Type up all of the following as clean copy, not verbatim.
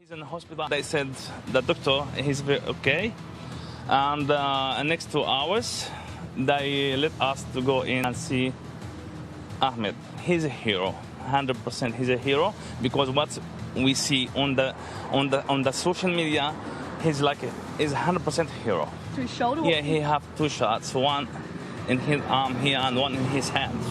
He's in the hospital. They said the doctor he's okay. And next 2 hours, they let us to go in and see Ahmed. He's a hero, 100%. He's a hero because what we see on the social media, he's 100% hero. To his shoulder? Yeah, he have 2 shots, one in his arm here and one in his hand.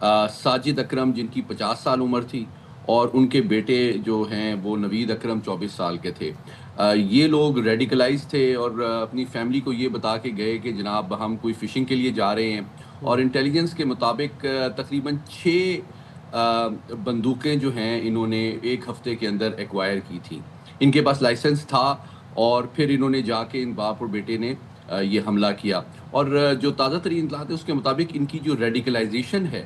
Sajid اکرم جن کی 50 سال عمر تھی، اور ان کے بیٹے جو ہیں وہ نوید اکرم 24 سال کے تھے. یہ لوگ ریڈیکلائز تھے اور اپنی فیملی کو یہ بتا کے گئے کہ جناب ہم کوئی فشنگ کے لیے جا رہے ہیں، اور انٹیلیجنس کے مطابق تقریباً 6 بندوقیں جو ہیں انہوں نے ایک ہفتے کے اندر ایکوائر کی تھیں. ان کے پاس لائسنس تھا، اور پھر انہوں نے جا کے ان باپ اور بیٹے نے یہ حملہ کیا. اور جو تازہ ترین اطلاعات ہے اس کے مطابق ان کی جو ریڈیکلائزیشن ہے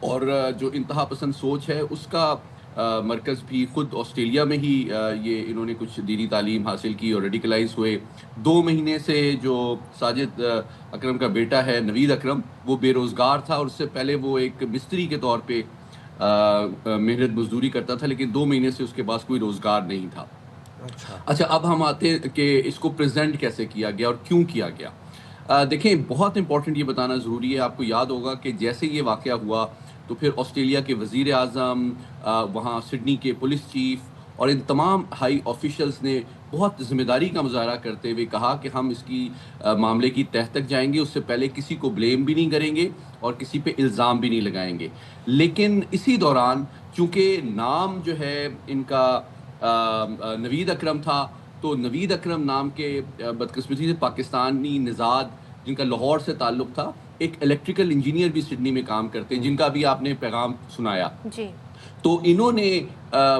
اور جو انتہا پسند سوچ ہے اس کا مرکز بھی خود آسٹریلیا میں ہی یہ انہوں نے کچھ دینی تعلیم حاصل کی اور ریڈیکلائز ہوئے. 2 مہینے سے جو ساجد اکرم کا بیٹا ہے نوید اکرم وہ بے روزگار تھا، اور اس سے پہلے وہ ایک مستری کے طور پہ محنت مزدوری کرتا تھا، لیکن 2 مہینے سے اس کے پاس کوئی روزگار نہیں تھا. اچھا، اب ہم آتے ہیں کہ اس کو پریزنٹ کیسے کیا گیا اور کیوں کیا گیا. دیکھیں، بہت امپورٹنٹ یہ بتانا ضروری ہے. آپ کو یاد ہوگا کہ جیسے یہ واقعہ ہوا تو پھر آسٹریلیا کے وزیر اعظم، وہاں سڈنی کے پولیس چیف اور ان تمام ہائی آفیشلز نے بہت ذمہ داری کا مظاہرہ کرتے ہوئے کہا کہ ہم اس کی معاملے کی تہہ تک جائیں گے، اس سے پہلے کسی کو بلیم بھی نہیں کریں گے اور کسی پہ الزام بھی نہیں لگائیں گے. لیکن اسی دوران چونکہ نام جو ہے ان کا نوید اکرم تھا، تو نوید اکرم نام کے بدقسمتی سے پاکستانی نژاد جن کا لاہور سے تعلق تھا، ایک الیکٹریکل انجینئر بھی سڈنی میں کام کرتے ہیں جن کا بھی آپ نے پیغام سنایا. جی. تو انہوں نے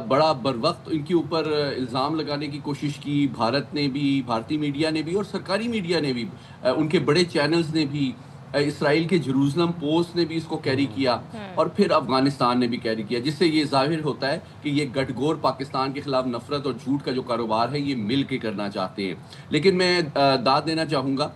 بڑا بر وقت ان کے اوپر الزام لگانے کی کوشش کی. بھارت نے بھی، بھارتی میڈیا نے بھی اور سرکاری میڈیا نے بھی، ان کے بڑے چینلز نے بھی، اسرائیل کے جروزلم پوسٹ نے بھی اس کو کیری کیا، اور پھر افغانستان نے بھی کیری کیا، جس سے یہ ظاہر ہوتا ہے کہ یہ گٹگور پاکستان کے خلاف نفرت اور جھوٹ کا جو کاروبار ہے یہ مل کے کرنا چاہتے ہیں. لیکن میں داد دینا چاہوں گا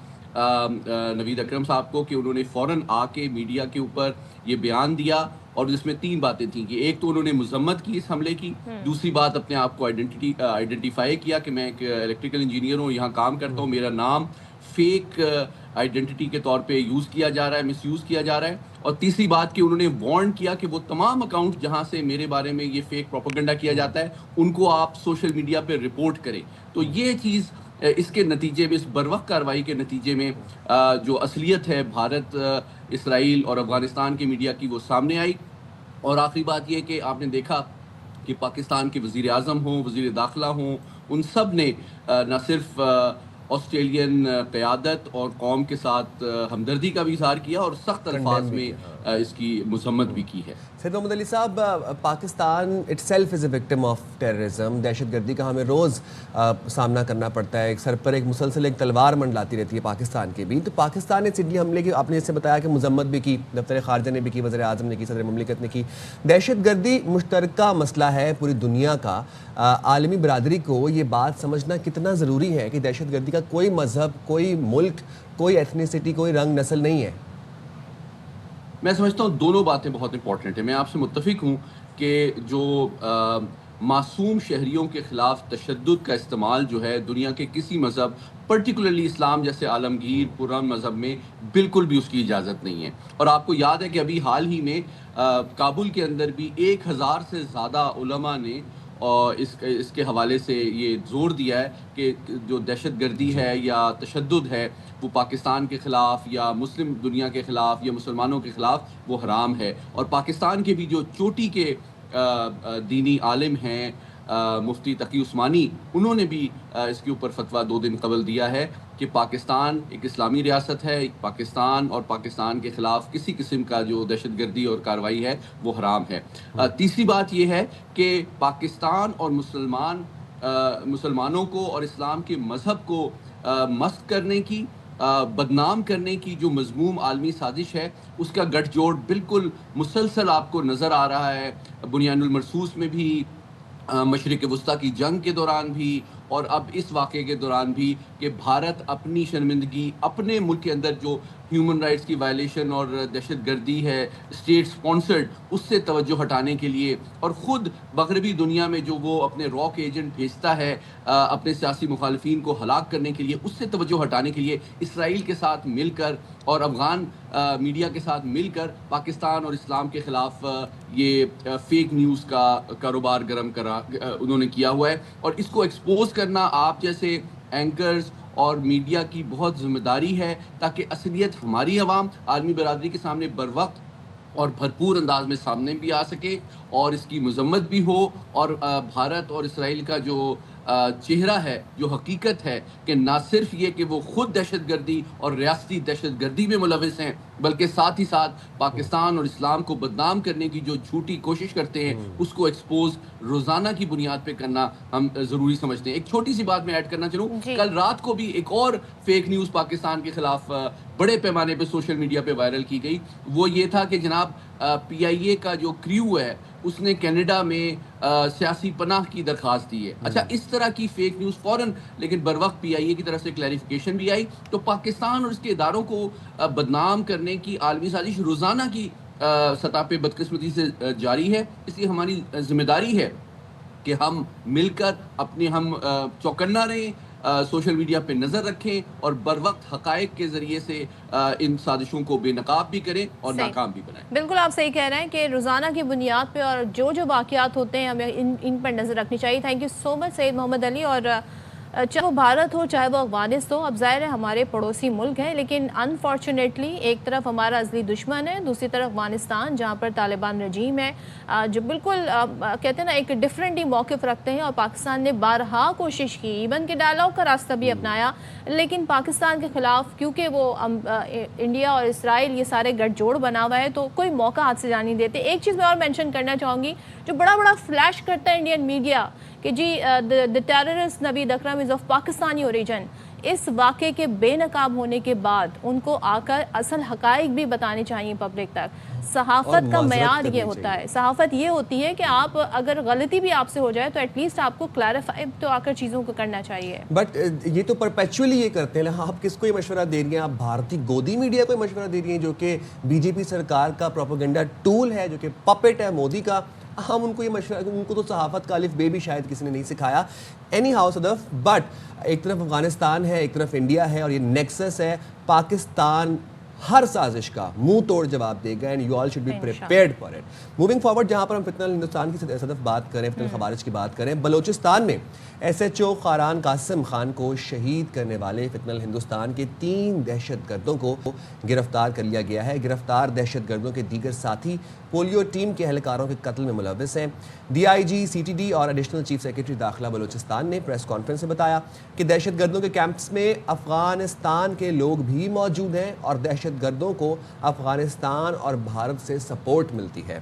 نوید اکرم صاحب کو کہ انہوں نے فوراً آ کے میڈیا کے اوپر یہ بیان دیا، اور جس میں 3 باتیں تھیں کہ ایک تو انہوں نے مذمت کی اس حملے کی، دوسری بات اپنے آپ کو آئیڈینٹیفائی کیا کہ میں ایک الیکٹریکل انجینئر ہوں، یہاں کام کرتا ہوں، میرا نام فیک آئیڈینٹی کے طور پہ یوز کیا جا رہا ہے، مس یوز کیا جا رہا ہے، اور تیسری بات کہ انہوں نے وارن کیا کہ وہ تمام اکاؤنٹ جہاں سے میرے بارے میں یہ فیک پروپیگنڈا کیا جاتا ہے ان کو آپ سوشل میڈیا پہ رپورٹ کریں. تو یہ چیز اس کے نتیجے میں، اس بروقت کارروائی کے نتیجے میں جو اصلیت ہے بھارت، اسرائیل اور افغانستان کی میڈیا کی وہ سامنے آئی. اور آخری بات یہ کہ آپ نے دیکھا کہ پاکستان کے وزیر اعظم ہوں، وزیر داخلہ ہوں، ان سب نے نہ صرف آسٹریلین قیادت اور قوم کے ساتھ ہمدردی کا بھی اظہار کیا اور سخت الفاظ میں اس کی مذمت بھی کی ہے. سید محمد علی صاحب، Pakistan it self is a victim of terrorism. دہشت گردی کا ہمیں روز سامنا کرنا پڑتا ہے. ایک سر پر ایک مسلسل ایک تلوار منڈلاتی رہتی ہے پاکستان کی بھی. تو پاکستان نے سڈنی حملے کی، آپ نے جیسے بتایا کہ مذمت بھی کی، دفتر خارجہ نے بھی کی، وزیر اعظم نے کی، صدر مملکت نے کی. دہشت گردی مشترکہ مسئلہ ہے پوری دنیا کا. عالمی برادری کو یہ بات سمجھنا کتنا ضروری ہے کہ دہشت گردی کا کوئی مذہب، کوئی ملک، کوئی ایتھنیسٹی، کوئی رنگ نسل نہیں ہے. میں سمجھتا ہوں دونوں باتیں بہت امپورٹنٹ ہیں. میں آپ سے متفق ہوں کہ جو معصوم شہریوں کے خلاف تشدد کا استعمال جو ہے دنیا کے کسی مذہب، پرٹیکولرلی اسلام جیسے عالمگیر پرامن مذہب میں بالکل بھی اس کی اجازت نہیں ہے. اور آپ کو یاد ہے کہ ابھی حال ہی میں کابل کے اندر بھی 1000 سے زیادہ علماء نے اور اس کے حوالے سے یہ زور دیا ہے کہ جو دہشت گردی ہے یا تشدد ہے وہ پاکستان کے خلاف یا مسلم دنیا کے خلاف یا مسلمانوں کے خلاف وہ حرام ہے. اور پاکستان کے بھی جو چوٹی کے دینی عالم ہیں مفتی تقی عثمانی، انہوں نے بھی اس کے اوپر فتویٰ 2 دن قبل دیا ہے کہ پاکستان ایک اسلامی ریاست ہے، پاکستان اور پاکستان کے خلاف کسی قسم کا جو دہشت گردی اور کارروائی ہے وہ حرام ہے. تیسری بات یہ ہے کہ پاکستان اور مسلمانوں کو اور اسلام کے مذہب کو مسخ کرنے کی، بدنام کرنے کی جو مذموم عالمی سازش ہے اس کا گٹھ جوڑ بالکل مسلسل آپ کو نظر آ رہا ہے. بنیان المرصوص میں بھی، مشرق وسطیٰ کی جنگ کے دوران بھی، اور اب اس واقعے کے دوران بھی کہ بھارت اپنی شرمندگی اپنے ملک کے اندر جو ہیومن رائٹس کی وائلیشن اور دہشت گردی ہے اسٹیٹ سپانسرڈ، اس سے توجہ ہٹانے کے لیے، اور خود مغربی دنیا میں جو وہ اپنے راک ایجنٹ بھیجتا ہے اپنے سیاسی مخالفین کو ہلاک کرنے کے لیے، اس سے توجہ ہٹانے کے لیے اسرائیل کے ساتھ مل کر اور افغان میڈیا کے ساتھ مل کر پاکستان اور اسلام کے خلاف یہ فیک نیوز کا کاروبار گرم کرا انہوں نے کیا ہوا ہے. اور اس کو ایکسپوز کرنا آپ جیسے اینکرز اور میڈیا کی بہت ذمہ داری ہے تاکہ اصلیت ہماری عوام عالمی برادری کے سامنے بر وقت اور بھرپور انداز میں سامنے بھی آ سکے اور اس کی مذمت بھی ہو، اور بھارت اور اسرائیل کا جو چہرہ ہے، جو حقیقت ہے کہ نہ صرف یہ کہ وہ خود دہشت گردی اور ریاستی دہشت گردی میں ملوث ہیں، بلکہ ساتھ ہی ساتھ پاکستان اور اسلام کو بدنام کرنے کی جو جھوٹی کوشش کرتے ہیں اس کو ایکسپوز روزانہ کی بنیاد پہ کرنا ہم ضروری سمجھتے ہیں۔ ایک چھوٹی سی بات میں ایڈ کرنا چاہوں، کل رات کو بھی ایک اور فیک نیوز پاکستان کے خلاف بڑے پیمانے پہ سوشل میڈیا پہ وائرل کی گئی۔ وہ یہ تھا کہ جناب پی آئی اے کا جو کریو ہے اس نے کینیڈا میں سیاسی پناہ کی درخواست دی ہے۔ اچھا، اس طرح کی فیک نیوز فوراً لیکن بر وقت پی آئی اے کی طرف سے کلیریفیکیشن بھی آئی، تو پاکستان اور اس کے اداروں کو بدنام کرنے کی عالمی سازش روزانہ کی سطح پہ بدقسمتی سے جاری ہے۔ اس لیے ہماری ذمہ داری ہے کہ ہم مل کر اپنے ہم چوکنا رہیں، سوشل میڈیا پہ نظر رکھیں اور بر وقت حقائق کے ذریعے سے ان سازشوں کو بے نقاب بھی کریں اور ناکام بھی بنائیں۔ بالکل آپ صحیح کہہ رہے ہیں کہ روزانہ کی بنیاد پہ اور جو واقعات ہوتے ہیں ہمیں ان پر نظر رکھنی چاہیے۔ تھینک یو سو مچ سید محمد علی۔ اور چاہے وہ بھارت ہو چاہے وہ افغانستان ہو، اب ظاہر ہے ہمارے پڑوسی ملک ہیں، لیکن انفارچونیٹلی ایک طرف ہمارا ازلی دشمن ہے، دوسری طرف افغانستان جہاں پر طالبان رجیم ہے جو بالکل کہتے ہیں نا ایک ڈیفرنٹ ہی موقف رکھتے ہیں، اور پاکستان نے بارہا کوشش کی، ایون کہ ڈائلاگ کا راستہ بھی اپنایا، لیکن پاکستان کے خلاف کیونکہ وہ انڈیا اور اسرائیل یہ سارے گٹھ جوڑ بنا ہوا ہے تو کوئی موقع ہاتھ سے جانے دیتے۔ ایک چیز میں اور مینشن کرنا چاہوں گی جو بڑا فلیش کرتا ہے انڈین میڈیا کہ جی the terrorist Naveed Akram is of Pakistani origin, اس واقعے کے بے نقاب ہونے کے بعد ان کو آ کر اصل حقائق بھی بتانے چاہیے پبلک تک۔ صحافت کا معیار یہ ہوتا ہے، صحافت یہ ہوتی ہے کہ آپ اگر غلطی بھی آپ سے ہو جائے تو ایٹ لیسٹ آپ کو کلیریفائی تو آ کر چیزوں کو کرنا چاہیے۔ بٹ یہ تو پرپیچولی یہ کرتے ہیں، آپ کس کو یہ مشورہ دے رہی ہیں؟ آپ بھارتی گودی میڈیا کو مشورہ دے رہی ہیں جو کہ بی جے پی سرکار کا پروپیگنڈا ٹول ہے، جو کہ پپٹ ہے مودی کا۔ ہم ان کو یہ مشورہ، ان کو تو صحافت کا الف بے بھی شاید کسی نے نہیں سکھایا۔ اینی ہاؤ صدف، بٹ ایک طرف افغانستان ہے، ایک طرف انڈیا ہے، اور یہ نیکسس ہے۔ پاکستان ہر سازش کا منہ توڑ جواب دے گا، and you all should be prepared for it. Moving forward, جہاں پر ہم فتنہ ہندوستان کی صدف بات کریں، فتنہ الخوارج کی بات کریں، بلوچستان میں S H O Kharan Qasim Khan کو شہید کرنے والے فتنہ ہندوستان کے 3 دہشت گردوں کو گرفتار کر لیا گیا ہے۔ گرفتار دہشت گردوں کے دیگر ساتھی پولیو ٹیم کے اہلکاروں کے قتل میں ملوث ہیں۔ D I G C T D اور ایڈیشنل چیف سیکرٹری داخلہ بلوچستان نے پریس کانفرنس میں بتایا کہ دہشت گردوں کے کیمپس میں افغانستان کے لوگ بھی موجود ہیں اور دہشت گردوں کو افغانستان اور بھارت سے سپورٹ ملتی ہے۔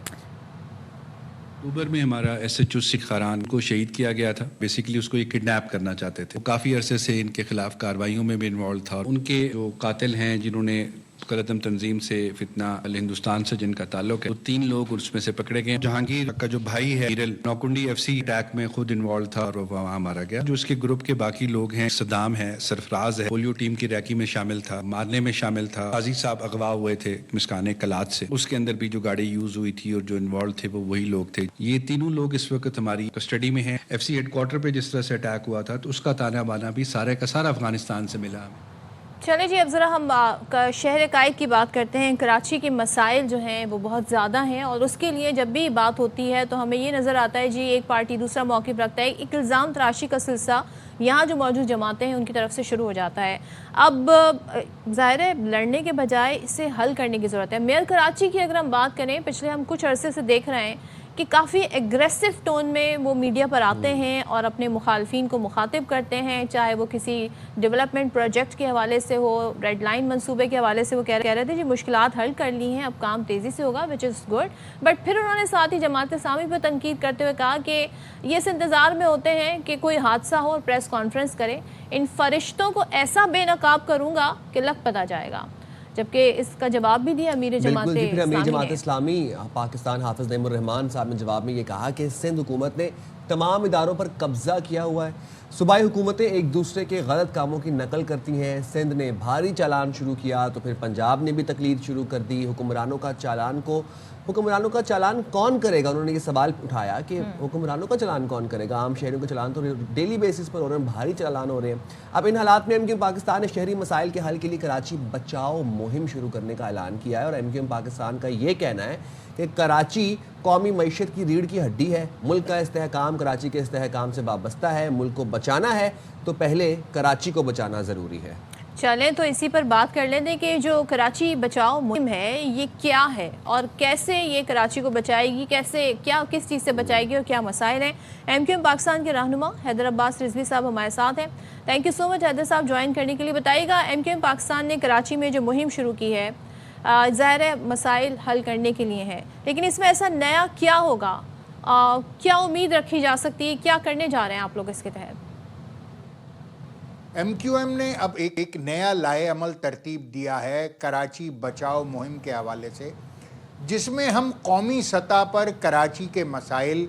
اکتوبر میں ہمارا ایس ایچ او سکھ خاران کو شہید کیا گیا تھا۔ بیسیکلی اس کو یہ کڈنیپ کرنا چاہتے تھے۔ کافی عرصے سے ان کے خلاف کارروائیوں میں بھی انوالو تھا۔ ان کے جو قاتل ہیں جنہوں نے قلعتم تنظیم سے فتنہ ہندوستان سے جن کا تعلق ہے، وہ 3 لوگ اس میں سے پکڑے گئے۔ جہانگیر کا جو بھائی ہے ہیرل، نوکنڈی ایف سی اٹیک میں خود انوالو تھا اور وہ وہاں مارا گیا۔ جو اس کے گروپ کے باقی لوگ ہیں، صدام ہے، سرفراز ہے، پولیو ٹیم کی ریکی میں شامل تھا، مارنے میں شامل تھا۔ قاضی صاحب اغوا ہوئے تھے مسکانے کلات سے، اس کے اندر بھی جو گاڑی یوز ہوئی تھی اور جو انوالو تھے وہ وہی لوگ تھے۔ یہ تینوں لوگ اس وقت ہماری کسٹڈی میں ہیں۔ ایف سی ہیڈ کوارٹر پہ جس طرح سے اٹیک ہوا تھا تو اس کا تانا بانا بھی سارے کا سارا افغانستان سے ملا۔ چلیں جی، اب ذرا ہم شہر قائد کی بات کرتے ہیں۔ کراچی کے مسائل جو ہیں وہ بہت زیادہ ہیں، اور اس کے لیے جب بھی بات ہوتی ہے تو ہمیں یہ نظر آتا ہے جی ایک پارٹی دوسرا موقف رکھتا ہے، ایک الزام تراشی کا سلسلہ یہاں جو موجود جماعتیں ہیں ان کی طرف سے شروع ہو جاتا ہے۔ اب ظاہر ہے لڑنے کے بجائے اسے حل کرنے کی ضرورت ہے۔ میئر کراچی کی اگر ہم بات کریں، پچھلے ہم کچھ عرصے سے دیکھ رہے ہیں کہ کافی ایگریسو ٹون میں وہ میڈیا پر آتے ہیں اور اپنے مخالفین کو مخاطب کرتے ہیں، چاہے وہ کسی ڈیولپمنٹ پروجیکٹ کے حوالے سے ہو، ریڈ لائن منصوبے کے حوالے سے وہ کہہ رہے تھے جی مشکلات حل کر لی ہیں، اب کام تیزی سے ہوگا، وچ از گڈ۔ بٹ پھر انہوں نے ساتھ ہی جماعت اسلامی پہ تنقید کرتے ہوئے کہا کہ یہ اس انتظار میں ہوتے ہیں کہ کوئی حادثہ ہو اور پریس کانفرنس کرے، ان فرشتوں کو ایسا بے نقاب کروں گا کہ لگ پتہ جائے گا۔ جبکہ اس کا جواب بھی دیا امیر جماعت اسلامی پاکستان حافظ نعیم الرحمان صاحب نے جواب میں یہ کہا کہ سندھ حکومت نے تمام اداروں پر قبضہ کیا ہوا ہے، صوبائی حکومتیں ایک دوسرے کے غلط کاموں کی نقل کرتی ہیں، سندھ نے بھاری چالان شروع کیا تو پھر پنجاب نے بھی تقلید شروع کر دی، حکمرانوں کا چالان کون کرے گا؟ انہوں نے یہ سوال اٹھایا کہ حکمرانوں کا چالان کون کرے گا؟ عام شہریوں کا چالان تو ڈیلی بیسس پر ہو رہے ہیں، بھاری چالان ہو رہے ہیں۔ اب ان حالات میں ایم کیو ایم پاکستان نے شہری مسائل کے حل کے لیے کراچی بچاؤ مہم شروع کرنے کا اعلان کیا ہے، اور ایم کیو ایم پاکستان کا یہ کہنا ہے کہ کراچی قومی معیشت کی ریڑھ کی ہڈی ہے، ملک کا استحکام کراچی کے استحکام سے وابستہ ہے، ملک کو بچانا ہے تو پہلے کراچی کو بچانا ضروری ہے۔ چلیں تو اسی پر بات کر لیتے ہیں کہ جو کراچی بچاؤ مہم ہے یہ کیا ہے اور کیسے یہ کراچی کو بچائے گی، کس چیز سے بچائے گی اور کیا مسائل ہیں۔ ایم کیو ایم پاکستان کے رہنما حیدر عباس رضوی صاحب ہمارے ساتھ ہیں۔ تھینک یو سو مچ حیدر صاحب جوائن کرنے کے لیے۔ بتائیے گا ایم کیو ایم پاکستان نے کراچی میں جو مہم شروع کی ہے ظاہر ہے مسائل حل کرنے کے لیے ہے، لیکن اس میں ایسا نیا کیا ہوگا، کیا امید رکھی جا سکتی ہے، کیا کرنے جا رہے ہیں آپ لوگ اس کے تحت؟ ایم کیو ایم نے اب ایک نیا لائحہ عمل ترتیب دیا ہے کراچی بچاؤ مہم کے حوالے سے، جس میں ہم قومی سطح پر کراچی کے مسائل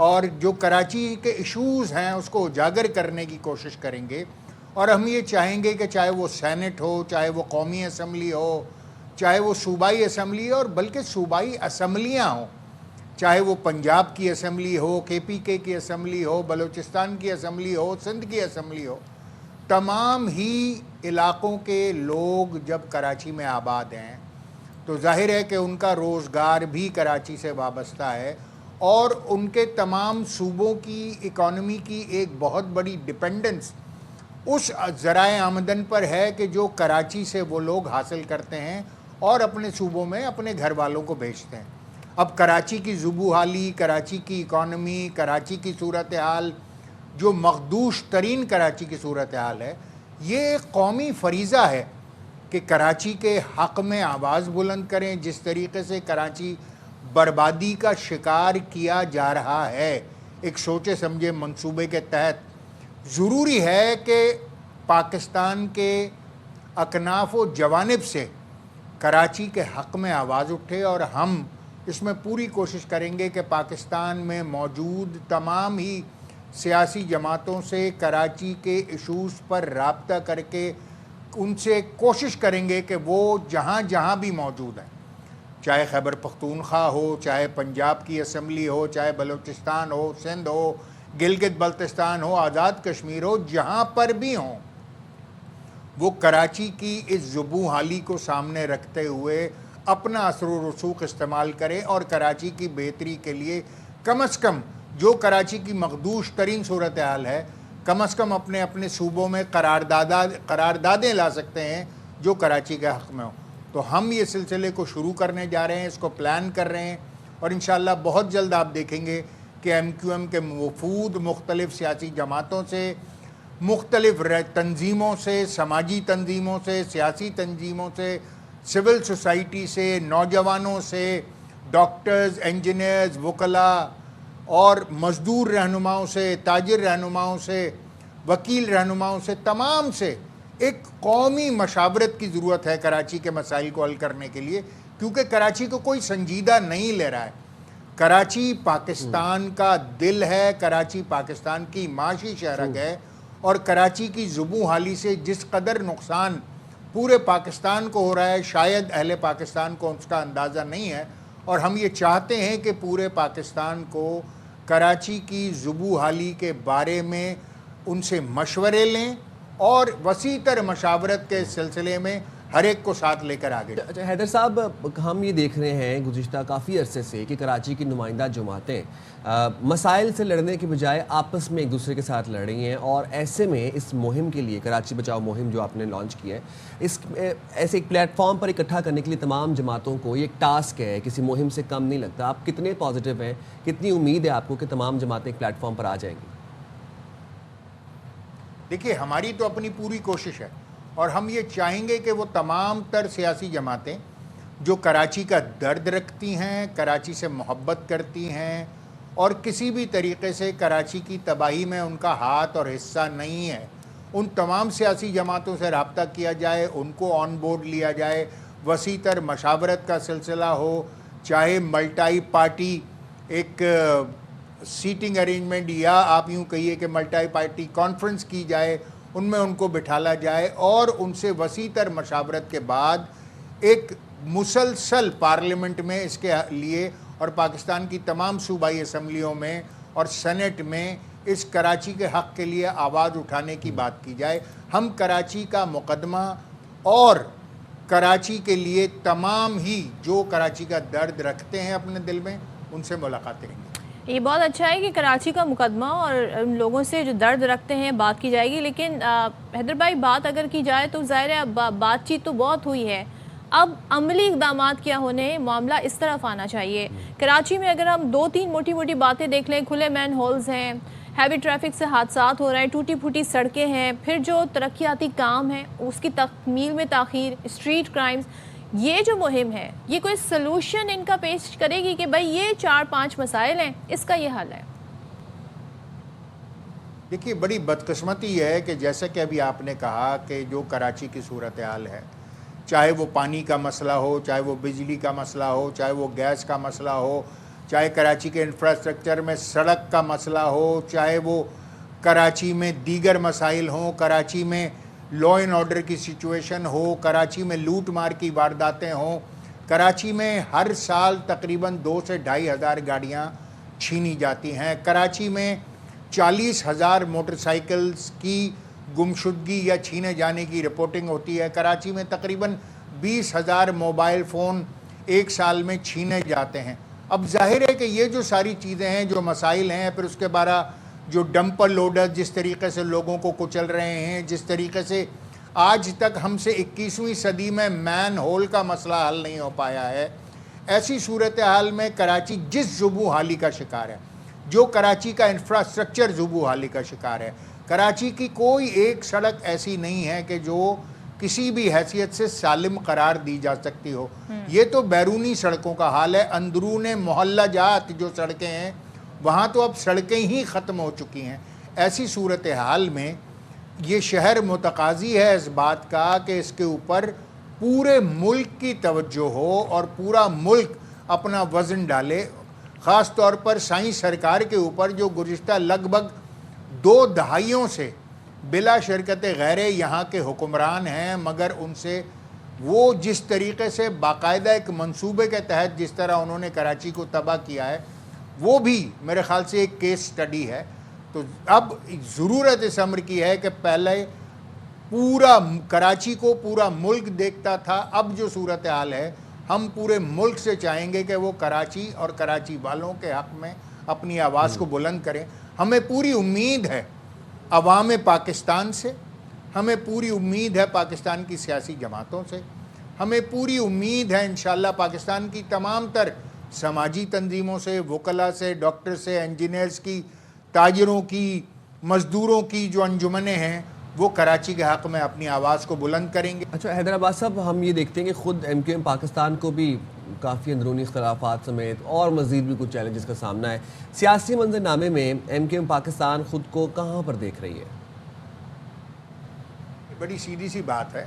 اور جو کراچی کے ایشوز ہیں اس کو اجاگر کرنے کی کوشش کریں گے، اور ہم یہ چاہیں گے کہ چاہے وہ سینٹ ہو، چاہے وہ قومی اسمبلی ہو، چاہے وہ صوبائی اسمبلی اور بلکہ صوبائی اسمبلیاں ہوں، چاہے وہ پنجاب کی اسمبلی ہو، کے پی کے کی اسمبلی ہو، بلوچستان کی اسمبلی ہو، سندھ کی اسمبلی ہو، تمام ہی علاقوں کے لوگ جب کراچی میں آباد ہیں تو ظاہر ہے کہ ان کا روزگار بھی کراچی سے وابستہ ہے، اور ان کے تمام صوبوں کی اکانومی کی ایک بہت بڑی ڈپینڈنس اس ذرائع آمدن پر ہے کہ جو کراچی سے وہ لوگ حاصل کرتے ہیں اور اپنے صوبوں میں اپنے گھر والوں کو بھیجتے ہیں۔ اب کراچی کی زبوں حالی، کراچی کی اکانومی، کراچی کی صورتحال، جو مخدوش ترین کراچی کی صورتحال ہے، یہ ایک قومی فریضہ ہے کہ کراچی کے حق میں آواز بلند کریں۔ جس طریقے سے کراچی بربادی کا شکار کیا جا رہا ہے ایک سوچے سمجھے منصوبے کے تحت، ضروری ہے کہ پاکستان کے اکناف و جوانب سے کراچی کے حق میں آواز اٹھے، اور ہم اس میں پوری کوشش کریں گے کہ پاکستان میں موجود تمام ہی سیاسی جماعتوں سے کراچی کے ایشوز پر رابطہ کر کے ان سے کوشش کریں گے کہ وہ جہاں جہاں بھی موجود ہیں، چاہے خیبر پختونخوا ہو، چاہے پنجاب کی اسمبلی ہو، چاہے بلوچستان ہو، سندھ ہو، گلگت بلتستان ہو، آزاد کشمیر ہو، جہاں پر بھی ہوں، وہ کراچی کی اس زبوں حالی کو سامنے رکھتے ہوئے اپنا اثر و رسوخ استعمال کریں، اور کراچی کی بہتری کے لیے کم از کم جو کراچی کی مخدوش ترین صورتحال ہے، کم از کم اپنے اپنے صوبوں میں قراردادیں لا سکتے ہیں جو کراچی کے حق میں ہوں۔ تو ہم یہ سلسلے کو شروع کرنے جا رہے ہیں، اس کو پلان کر رہے ہیں، اور انشاءاللہ بہت جلد آپ دیکھیں گے کہ ایم کیو ایم کے وفود مختلف سیاسی جماعتوں سے، مختلف تنظیموں سے، سماجی تنظیموں سے، سیاسی تنظیموں سے، سول سوسائٹی سے، نوجوانوں سے، ڈاکٹرز، انجینئرز، وکلاء اور مزدور رہنماؤں سے، تاجر رہنماؤں سے، وکیل رہنماؤں سے، تمام سے ایک قومی مشاورت کی ضرورت ہے کراچی کے مسائل کو حل کرنے کے لیے، کیونکہ کراچی کو کوئی سنجیدہ نہیں لے رہا ہے۔ کراچی پاکستان کا دل ہے، کراچی پاکستان کی معاشی شہرک ہے، اور کراچی کی زبوں حالی سے جس قدر نقصان پورے پاکستان کو ہو رہا ہے شاید اہل پاکستان کو اس کا اندازہ نہیں ہے، اور ہم یہ چاہتے ہیں کہ پورے پاکستان کو کراچی کی زبوں حالی کے بارے میں ان سے مشورے لیں، اور وسیع تر مشاورت کے سلسلے میں ہر ایک کو ساتھ لے کر آگے۔ اچھا حیدر صاحب، ہم یہ دیکھ رہے ہیں گزشتہ کافی عرصے سے کہ کراچی کی نمائندہ جماعتیں مسائل سے لڑنے کے بجائے آپس میں ایک دوسرے کے ساتھ لڑ رہی ہیں، اور ایسے میں اس مہم کے لیے، کراچی بچاؤ مہم جو آپ نے لانچ کی ہے، اس ایسے ایک پلیٹ فارم پر اکٹھا کرنے کے لیے تمام جماعتوں کو یہ ایک ٹاسک ہے، کسی مہم سے کم نہیں لگتا۔ آپ کتنے پازیٹیو ہیں، کتنی امید ہے آپ کو کہ تمام جماعتیں ایک پلیٹ فارم پر آ جائیں گی؟ دیکھیے، ہماری تو اپنی پوری کوشش ہے، اور ہم یہ چاہیں گے کہ وہ تمام تر سیاسی جماعتیں جو کراچی کا درد رکھتی ہیں، کراچی سے محبت کرتی ہیں، اور کسی بھی طریقے سے کراچی کی تباہی میں ان کا ہاتھ اور حصہ نہیں ہے، ان تمام سیاسی جماعتوں سے رابطہ کیا جائے، ان کو آن بورڈ لیا جائے، وسیع تر مشاورت کا سلسلہ ہو، چاہے ملٹائی پارٹی ایک سیٹنگ ارینجمنٹ، یا آپ یوں کہیے کہ ملٹائی پارٹی کانفرنس کی جائے، ان میں ان کو بٹھالا جائے، اور ان سے وسیع تر مشاورت کے بعد ایک مسلسل پارلیمنٹ میں اس کے لیے اور پاکستان کی تمام صوبائی اسمبلیوں میں اور سینٹ میں اس کراچی کے حق کے لیے آواز اٹھانے کی بات کی جائے۔ ہم کراچی کا مقدمہ اور کراچی کے لیے تمام ہی جو کراچی کا درد رکھتے ہیں اپنے دل میں، ان سے ملاقاتیں کریں گے۔ یہ بہت اچھا ہے کہ کراچی کا مقدمہ اور ان لوگوں سے جو درد رکھتے ہیں بات کی جائے گی، لیکن حیدر بھائی بات اگر کی جائے تو ظاہر ہے بات چیت تو بہت ہوئی ہے، اب عملی اقدامات کیا ہونے ہیں، معاملہ اس طرف آنا چاہیے۔ کراچی میں اگر ہم 2-3 موٹی موٹی باتیں دیکھ لیں، کھلے مین ہولز ہیں، ہیوی ٹریفک سے حادثات ہو رہے ہیں، ٹوٹی پھوٹی سڑکیں ہیں، پھر جو ترقیاتی کام ہیں اس کی تکمیل میں تاخیر، اسٹریٹ کرائمز، یہ جو مہم ہے یہ کوئی سلوشن ان کا پیش کرے گی کہ بھائی یہ 4-5 مسائل ہیں، اس کا یہ حل ہے؟ دیکھیے بڑی بدقسمتی ہے کہ جیسا کہ ابھی آپ نے کہا کہ جو کراچی کی صورتحال ہے، چاہے وہ پانی کا مسئلہ ہو، چاہے وہ بجلی کا مسئلہ ہو، چاہے وہ گیس کا مسئلہ ہو، چاہے کراچی کے انفراسٹرکچر میں سڑک کا مسئلہ ہو، چاہے وہ کراچی میں دیگر مسائل ہوں، کراچی میں لا اینڈ آرڈر کی سچویشن ہو، کراچی میں لوٹ مار کی وارداتیں ہوں، کراچی میں ہر سال تقریباً 2 سے 2,500 گاڑیاں چھینی جاتی ہیں، کراچی میں 40,000 موٹر سائیکلز کی گمشدگی یا چھینے جانے کی رپورٹنگ ہوتی ہے، کراچی میں تقریباً 20,000 موبائل فون ایک سال میں چھینے جاتے ہیں۔ اب ظاہر ہے کہ یہ جو ساری چیزیں ہیں، جو مسائل ہیں، پھر اس کے بعد جو ڈمپر لوڈر جس طریقے سے لوگوں کو کچل رہے ہیں، جس طریقے سے آج تک ہم سے 21ویں صدی میں مین ہول کا مسئلہ حل نہیں ہو پایا ہے، ایسی صورتحال میں کراچی جس زبوں حالی کا شکار ہے، جو کراچی کا انفراسٹرکچر زبوں حالی کا شکار ہے، کراچی کی کوئی ایک سڑک ایسی نہیں ہے کہ جو کسی بھی حیثیت سے سالم قرار دی جا سکتی ہو۔ یہ تو بیرونی سڑکوں کا حال ہے، اندرون محلہ جات جو سڑکیں ہیں وہاں تو اب سڑکیں ہی ختم ہو چکی ہیں۔ ایسی صورتحال میں یہ شہر متقاضی ہے اس بات کا کہ اس کے اوپر پورے ملک کی توجہ ہو اور پورا ملک اپنا وزن ڈالے، خاص طور پر سائیں سرکار کے اوپر جو گزشتہ لگ بھگ 2 دہائیوں سے بلا شرکت غیر یہاں کے حکمران ہیں، مگر ان سے وہ جس طریقے سے باقاعدہ ایک منصوبے کے تحت جس طرح انہوں نے کراچی کو تباہ کیا ہے، وہ بھی میرے خیال سے ایک کیس سٹڈی ہے۔ تو اب ضرورت اس امر کی ہے کہ پہلے پورا کراچی کو پورا ملک دیکھتا تھا، اب جو صورتحال ہے ہم پورے ملک سے چاہیں گے کہ وہ کراچی اور کراچی والوں کے حق میں اپنی آواز کو بلند کریں۔ ہمیں پوری امید ہے عوام پاکستان سے، ہمیں پوری امید ہے پاکستان کی سیاسی جماعتوں سے، ہمیں پوری امید ہے انشاءاللہ پاکستان کی تمام تر سماجی تنظیموں سے، وکلاء سے، ڈاکٹر سے، انجینئرز کی، تاجروں کی، مزدوروں کی جو انجمنیں ہیں وہ کراچی کے حق میں اپنی آواز کو بلند کریں گے۔ اچھا حیدرآباد صاحب، ہم یہ دیکھتے ہیں کہ خود ایم کیو ایم پاکستان کو بھی کافی اندرونی اختلافات سمیت اور مزید بھی کچھ چیلنجز کا سامنا ہے، سیاسی منظر نامے میں ایم کیو ایم پاکستان خود کو کہاں پر دیکھ رہی ہے؟ بڑی سیدھی سی بات ہے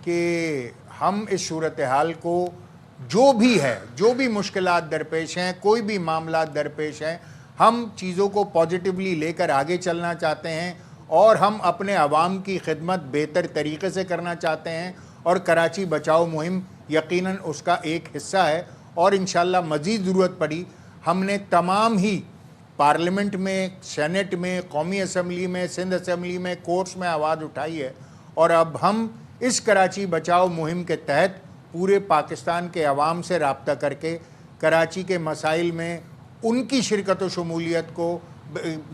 کہ ہم اس صورتحال کو جو بھی ہے، جو بھی مشکلات درپیش ہیں، کوئی بھی معاملات درپیش ہیں، ہم چیزوں کو پازیٹیولی لے کر آگے چلنا چاہتے ہیں اور ہم اپنے عوام کی خدمت بہتر طریقے سے کرنا چاہتے ہیں، اور کراچی بچاؤ مہم یقیناً اس کا ایک حصہ ہے، اور انشاءاللہ مزید ضرورت پڑی ہم نے تمام ہی پارلیمنٹ میں، سینٹ میں، قومی اسمبلی میں، سندھ اسمبلی میں، کورٹس میں آواز اٹھائی ہے، اور اب ہم اس کراچی بچاؤ مہم کے تحت پورے پاکستان کے عوام سے رابطہ کر کے کراچی کے مسائل میں ان کی شرکت و شمولیت کو،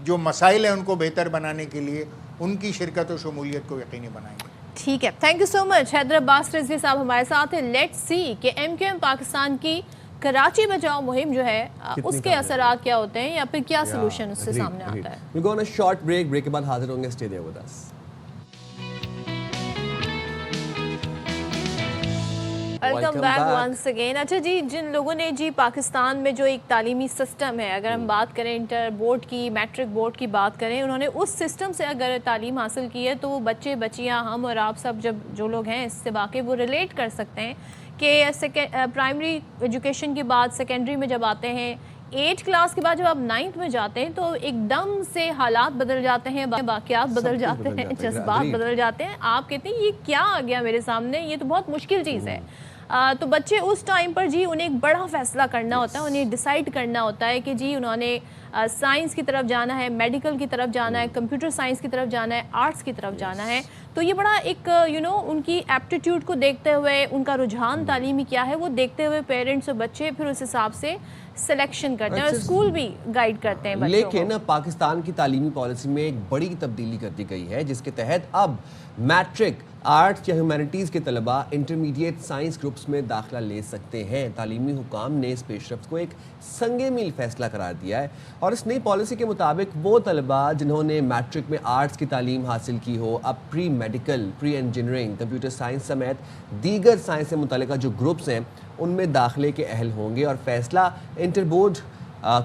جو مسائل ہیں ان کو بہتر بنانے کے لیے ان کی شرکت و شمولیت کو یقینی بنائیں گے۔ ٹھیک ہے، تھینک یو سو مچ۔ حیدر عباس رضوی صاحب ہمارے ساتھ ہیں۔ لیٹس سی کہ ایم کیو ایم پاکستان کی کراچی بچاؤ مہم جو ہے اس کے اثرات کیا ہوتے ہیں یا پھر کیا سلوشن اس سے سامنے آتا ہے۔ We'll go on a short break کے بعد حاضر ہوں گے، stay there with us۔ Welcome back once again. اچھا جی، جن لوگوں نے جی پاکستان میں جو ایک تعلیمی سسٹم ہے، اگر ہم بات کریں انٹر بورڈ کی، میٹرک بورڈ کی بات کریں، انہوں نے اس سسٹم سے اگر تعلیم حاصل کی ہے تو وہ بچے بچیاں، ہم اور آپ سب جب جو لوگ ہیں اس سے واقف، وہ ریلیٹ کر سکتے ہیں کہ پرائمری ایجوکیشن کے بعد سیکنڈری میں جب آتے ہیں، 8 کلاس کے بعد جب آپ 9th میں جاتے ہیں تو ایک دم سے حالات بدل جاتے ہیں، واقعات بدل جاتے ہیں، جذبات بدل جاتے ہیں۔ آپ کہتے ہیں یہ کیا آ گیا میرے سامنے، یہ تو بہت مشکل چیز ہے۔ تو بچے اس ٹائم پر جی انہیں ایک بڑا فیصلہ کرنا ہوتا ہے, انہیں ڈیسائیڈ کرنا ہوتا ہے کہ جی انہوں نے سائنس کی طرف جانا ہے, میڈیکل کی طرف جانا ہے, کمپیوٹر سائنس کی طرف جانا ہے, آرٹس کی طرف جانا ہے. تو یہ بڑا ایک ان کی ایپٹیٹیوڈ کو دیکھتے ہوئے, ان کا رجحان تعلیمی کیا ہے وہ دیکھتے ہوئے پیرنٹس اور بچے پھر اس حساب سے سلیکشن کرتے ہیں, اور اسکول بھی گائیڈ کرتے ہیں بچوں کو. لیکن پاکستان کی تعلیمی پالیسی میں ایک بڑی تبدیلی کر دی گئی ہے, جس کے تحت اب میٹرک, آرٹس یا ہیومینٹیز کے طلباء انٹرمیڈیٹ سائنس گروپس میں داخلہ لے سکتے ہیں. تعلیمی حکام نے اس پیش رفت کو ایک سنگ میل فیصلہ قرار دیا ہے, اور اس نئی پالیسی کے مطابق وہ طلباء جنہوں نے میٹرک میں آرٹس کی تعلیم حاصل کی ہو, اب pre medical, pre engineering, computer science سمیت دیگر سائنس سے متعلقہ جو گروپس ہیں ان میں داخلے کے اہل ہوں گے. اور فیصلہ انٹر بورڈ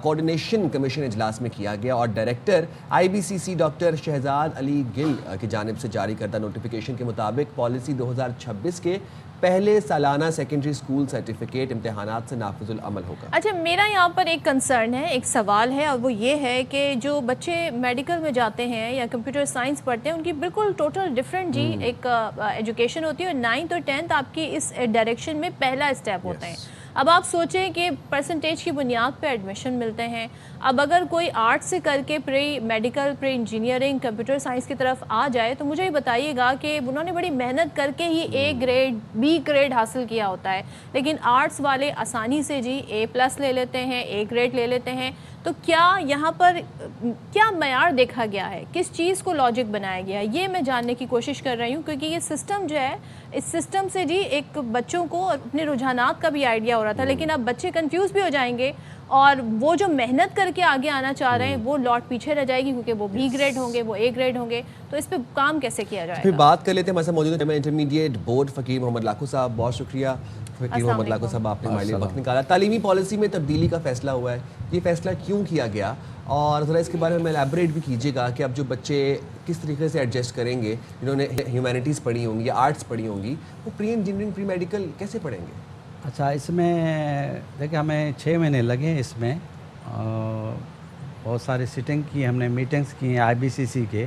کوارڈینیشن کمیشن اجلاس میں کیا گیا, اور ڈائریکٹر IBCC ڈاکٹر شہزاد علی گل کی جانب سے جاری کردہ نوٹیفیکیشن کے مطابق پالیسی 2026 کے پہلے سالانہ سیکنڈری اسکول سرٹیفکیٹ امتحانات سے نافذ العمل ہوگا. اچھا, میرا یہاں پر ایک کنسرن ہے, ایک سوال ہے, اور وہ یہ ہے کہ جو بچے میڈیکل میں جاتے ہیں یا کمپیوٹر سائنس پڑھتے ہیں ان کی بالکل ٹوٹل ڈفرینٹ جی ایک ایجوکیشن ہوتی ہے, اور 9th اور 10th آپ کی اس ڈائریکشن میں پہلا اسٹیپ ہوتے ہیں. اب آپ سوچیں کہ پرسنٹیج کی بنیاد پہ ایڈمیشن ملتے ہیں. اب اگر کوئی آرٹ سے کر کے pre medical, pre engineering, computer science کی طرف آ جائے تو مجھے یہ بتائیے گا کہ انہوں نے بڑی محنت کر کے ہی A گریڈ, B گریڈ حاصل کیا ہوتا ہے, لیکن آرٹس والے آسانی سے جی A+ لے لیتے ہیں, A گریڈ لے لیتے ہیں. تو کیا یہاں پر کیا معیار دیکھا گیا ہے, کس چیز کو لاجک بنایا گیا ہے, یہ میں جاننے کی کوشش کر رہی ہوں, کیونکہ یہ سسٹم جو ہے, اس سسٹم سے جی ایک بچوں کو اپنے رجحانات کا بھی آئیڈیا ہو رہا تھا, لیکن اب بچے کنفیوز بھی ہو جائیں گے, اور وہ جو محنت کر کے آگے آنا چاہ رہے ہیں وہ لوٹ پیچھے رہ جائے گی, کیونکہ وہ B گریڈ ہوں گے, وہ A گریڈ ہوں گے. تو اس پہ کام کیسے کیا جائے گا؟ پھر بات کر لیتے ہیں. ہمارے ساتھ موجود ہیں انٹرمیڈیٹ بورڈ فقیر محمد لاکھو صاحب. بہت شکریہ فقیر محمد لاکھو صاحب, آپ نے ہمارے لیے وقت نکالا. تعلیمی پالیسی میں تبدیلی کا فیصلہ ہوا ہے, یہ فیصلہ کیوں کیا گیا, اور ذرا اس کے بارے میں ایلیبریٹ بھی کیجیے گا کہ اب جو بچے کس طریقے سے ایڈجسٹ کریں گے, جنہوں نے ہیومینٹیز پڑھی ہوں گی یا آرٹس پڑھی ہوں گی, وہ پری انجینئرنگ, پری میڈیکل کیسے پڑھیں گے؟ اچھا, اس میں دیکھیں ہمیں 6 مہینے لگے ہیں اس میں, بہت ساری سٹنگ کی, ہم نے میٹنگز کی ہیں IBCC کے.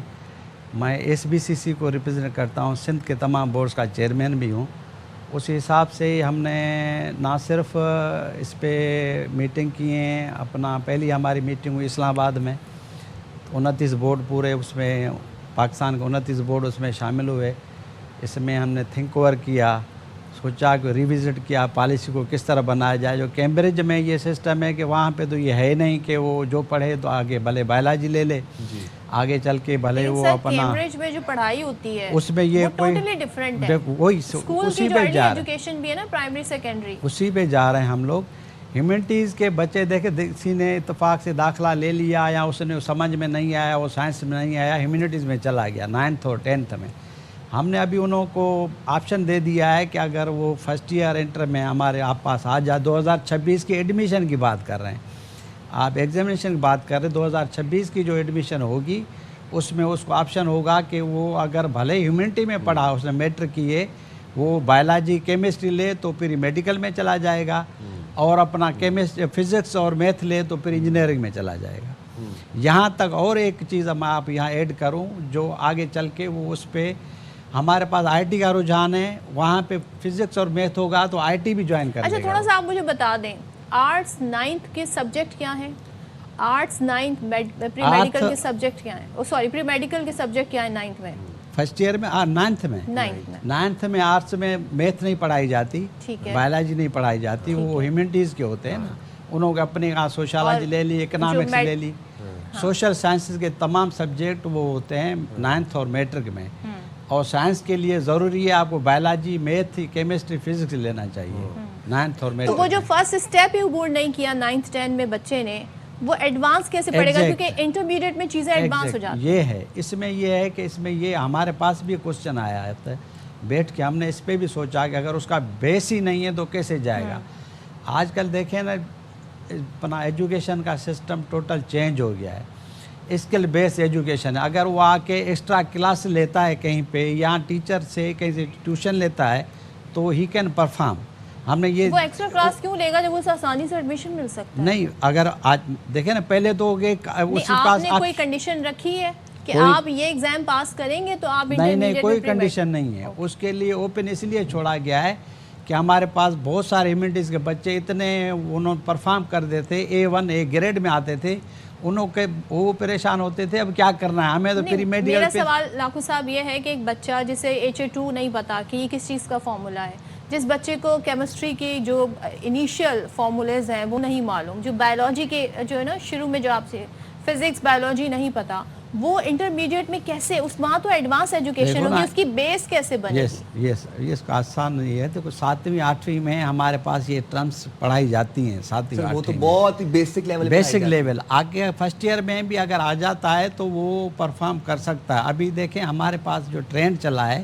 میں SBCC کو ریپرزینٹ کرتا ہوں, سندھ کے تمام بورڈز کا چیئرمین بھی ہوں. اس حساب سے ہم نے نہ صرف اس پہ میٹنگ کی ہیں, اپنا پہلی ہماری میٹنگ ہوئی اسلام آباد میں, 29 بورڈ پورے اس میں, پاکستان کے 29 بورڈ اس میں شامل ہوئے. اس میں ہم نے تھنک اوور کیا, سوچا کہ ریوزٹ کیا پالیسی کو کس طرح بنایا جائے. جو کیمبرج میں یہ سسٹم ہے کہ وہاں پہ تو یہ ہے نہیں کہ وہ جو پڑھے تو آگے بھلے بایولوجی لے لے, آگے چل کے بھلے وہ اپنا کیمبرج میں جو پڑھائی ہوتی ہے اس میں یہ کوئی ٹوٹلی ڈیفرنٹ ہے. وہی اسکول اسی کی جو پہ ارلی جا رہے ہیں, ایجوکیشن بھی ہے نا, پرائمری سیکنڈری, اسی پہ جا رہے ہیں ہم لوگ. ہیومینٹیز کے بچے دیکھے, کسی نے اتفاق سے داخلہ لے لیا یا اس نے سمجھ میں نہیں آیا, وہ سائنس میں نہیں آیا, ہیومینٹیز میں چلا گیا 9th اور 10th میں. ہم نے ابھی انہوں کو آپشن دے دیا ہے کہ اگر وہ فرسٹ ایئر انٹر میں ہمارے آپ پاس آ جائے, 2026 کی ایڈمیشن کی بات کر رہے ہیں آپ, ایگزامینیشن کی بات کر رہے ہیں, 2026 کی جو ایڈمیشن ہوگی اس میں اس کو آپشن ہوگا کہ وہ اگر بھلے ہیومینٹی میں پڑھا, اس نے میٹرک کیے, وہ بایولوجی کیمسٹری لے تو پھر میڈیکل میں چلا جائے گا, اور اپنا فزکس اور میتھ لے تو پھر انجینئرنگ میں چلا جائے گا. یہاں تک اور ایک چیز میں آپ یہاں ایڈ کروں جو آگے چل کے وہ اس پہ ہمارے پاس IT کا رجحان ہے, وہاں پہ فزکس اور میتھ ہوگا تو IT بھی جوائن کر لے گا. اچھا, تھوڑا سا آپ مجھے بتا دیں, آرٹس 9th کے سبجیکٹ کیا ہیں, آرٹس 9th پری میڈیکل کے سبجیکٹ کیا ہیں, سوری پری میڈیکل کے سبجیکٹ کیا ہیں 9th میں؟ فرسٹ ایئر میں 9th میں آرٹس میں میتھ نہیں پڑھائی جاتی, بایولوجی نہیں پڑھائی جاتی, وہ ہیومینٹیز کے ہوتے ہیں نا, انہوں نے اپنی سوشالوجی لے لی, اکنامکس لے لی, سوشل سائنسز کے تمام سبجیکٹ وہ ہوتے ہیں 9th اور میٹرک میں. اور سائنس کے لیے ضروری ہے آپ کو بایولوجی, میتھ, کیمسٹری, فزکس لینا چاہیے 9th اور میٹرک. تو وہ جو فرسٹ اسٹیپ ہی عبور نہیں کیا 9th 10 میں بچے نے, وہ ایڈوانس کیسے پڑے گا, کیونکہ انٹرمیڈیٹ میں چیزیں ایڈوانس ہو جاتی ہیں. یہ ہے اس میں, یہ ہے کہ اس میں یہ ہمارے پاس بھی کوسچن آیا ہے بیٹھ کے, ہم نے اس پہ بھی سوچا کہ اگر اس کا بیس ہی نہیں ہے تو کیسے جائے گا. آج کل دیکھیں نا, اپنا ایجوکیشن کا سسٹم ٹوٹل چینج ہو گیا ہے, اسکل بیس ایجوکیشن ہے. اگر وہ آ کے ایکسٹرا کلاس لیتا ہے کہیں پہ, یا ٹیچر سے کہیں سے ٹیوشن لیتا ہے تو ہی کین پرفارم. ہم نے یہ وہ ایکسٹرا کلاس کیوں لے گا جب اسے آسانی سے ایڈمیشن مل سکتا ہے؟ نہیں, اگر آج دیکھیں نا, پہلے تو آپ نے کوئی کنڈیشن رکھی ہے کہ آپ یہ ایگزام پاس کریں گے تو آپ نہیں, کوئی کنڈیشن نہیں ہے اس کے لیے. اوپن اس لیے چھوڑا گیا ہے کہ ہمارے پاس بہت سارے ہیومینٹیز کے بچے اتنے انہوں پرفارم کر دیتے A1 A گریڈ میں آتے تھے, انہوں کے وہ پریشان ہوتے تھے اب کیا کرنا ہے ہمیں تو پری میڈیکل. میرا سوال لاکھو صاحب یہ ہے کہ ایک بچہ جسے HA2 نہیں پتا کہ یہ کس چیز کا فارمولا ہے, جس بچے کو کیمسٹری کی جو انیشیل فارمولیز ہیں وہ نہیں معلوم, جو بایولوجی کے جو ہے نا شروع میں جو آپ سے فزکس بایولوجی نہیں پتا, وہ انٹرمیڈیٹ میں کیسے, اس وہاں تو ایڈوانس ایجوکیشن ہوگی, اس کی بیس کیسے بنے گی؟ یس آسان نہیں ہے. دیکھو 7ویں 8ویں میں ہمارے پاس یہ ٹرمز پڑھائی جاتی ہیں 7ویں 8ویں, وہ تو بہت ہی بیسک لیول. آگے فرسٹ ایئر میں بھی اگر آ جاتا ہے تو وہ پرفارم کر سکتا ہے. ابھی دیکھیں ہمارے پاس جو ٹرینڈ چلا ہے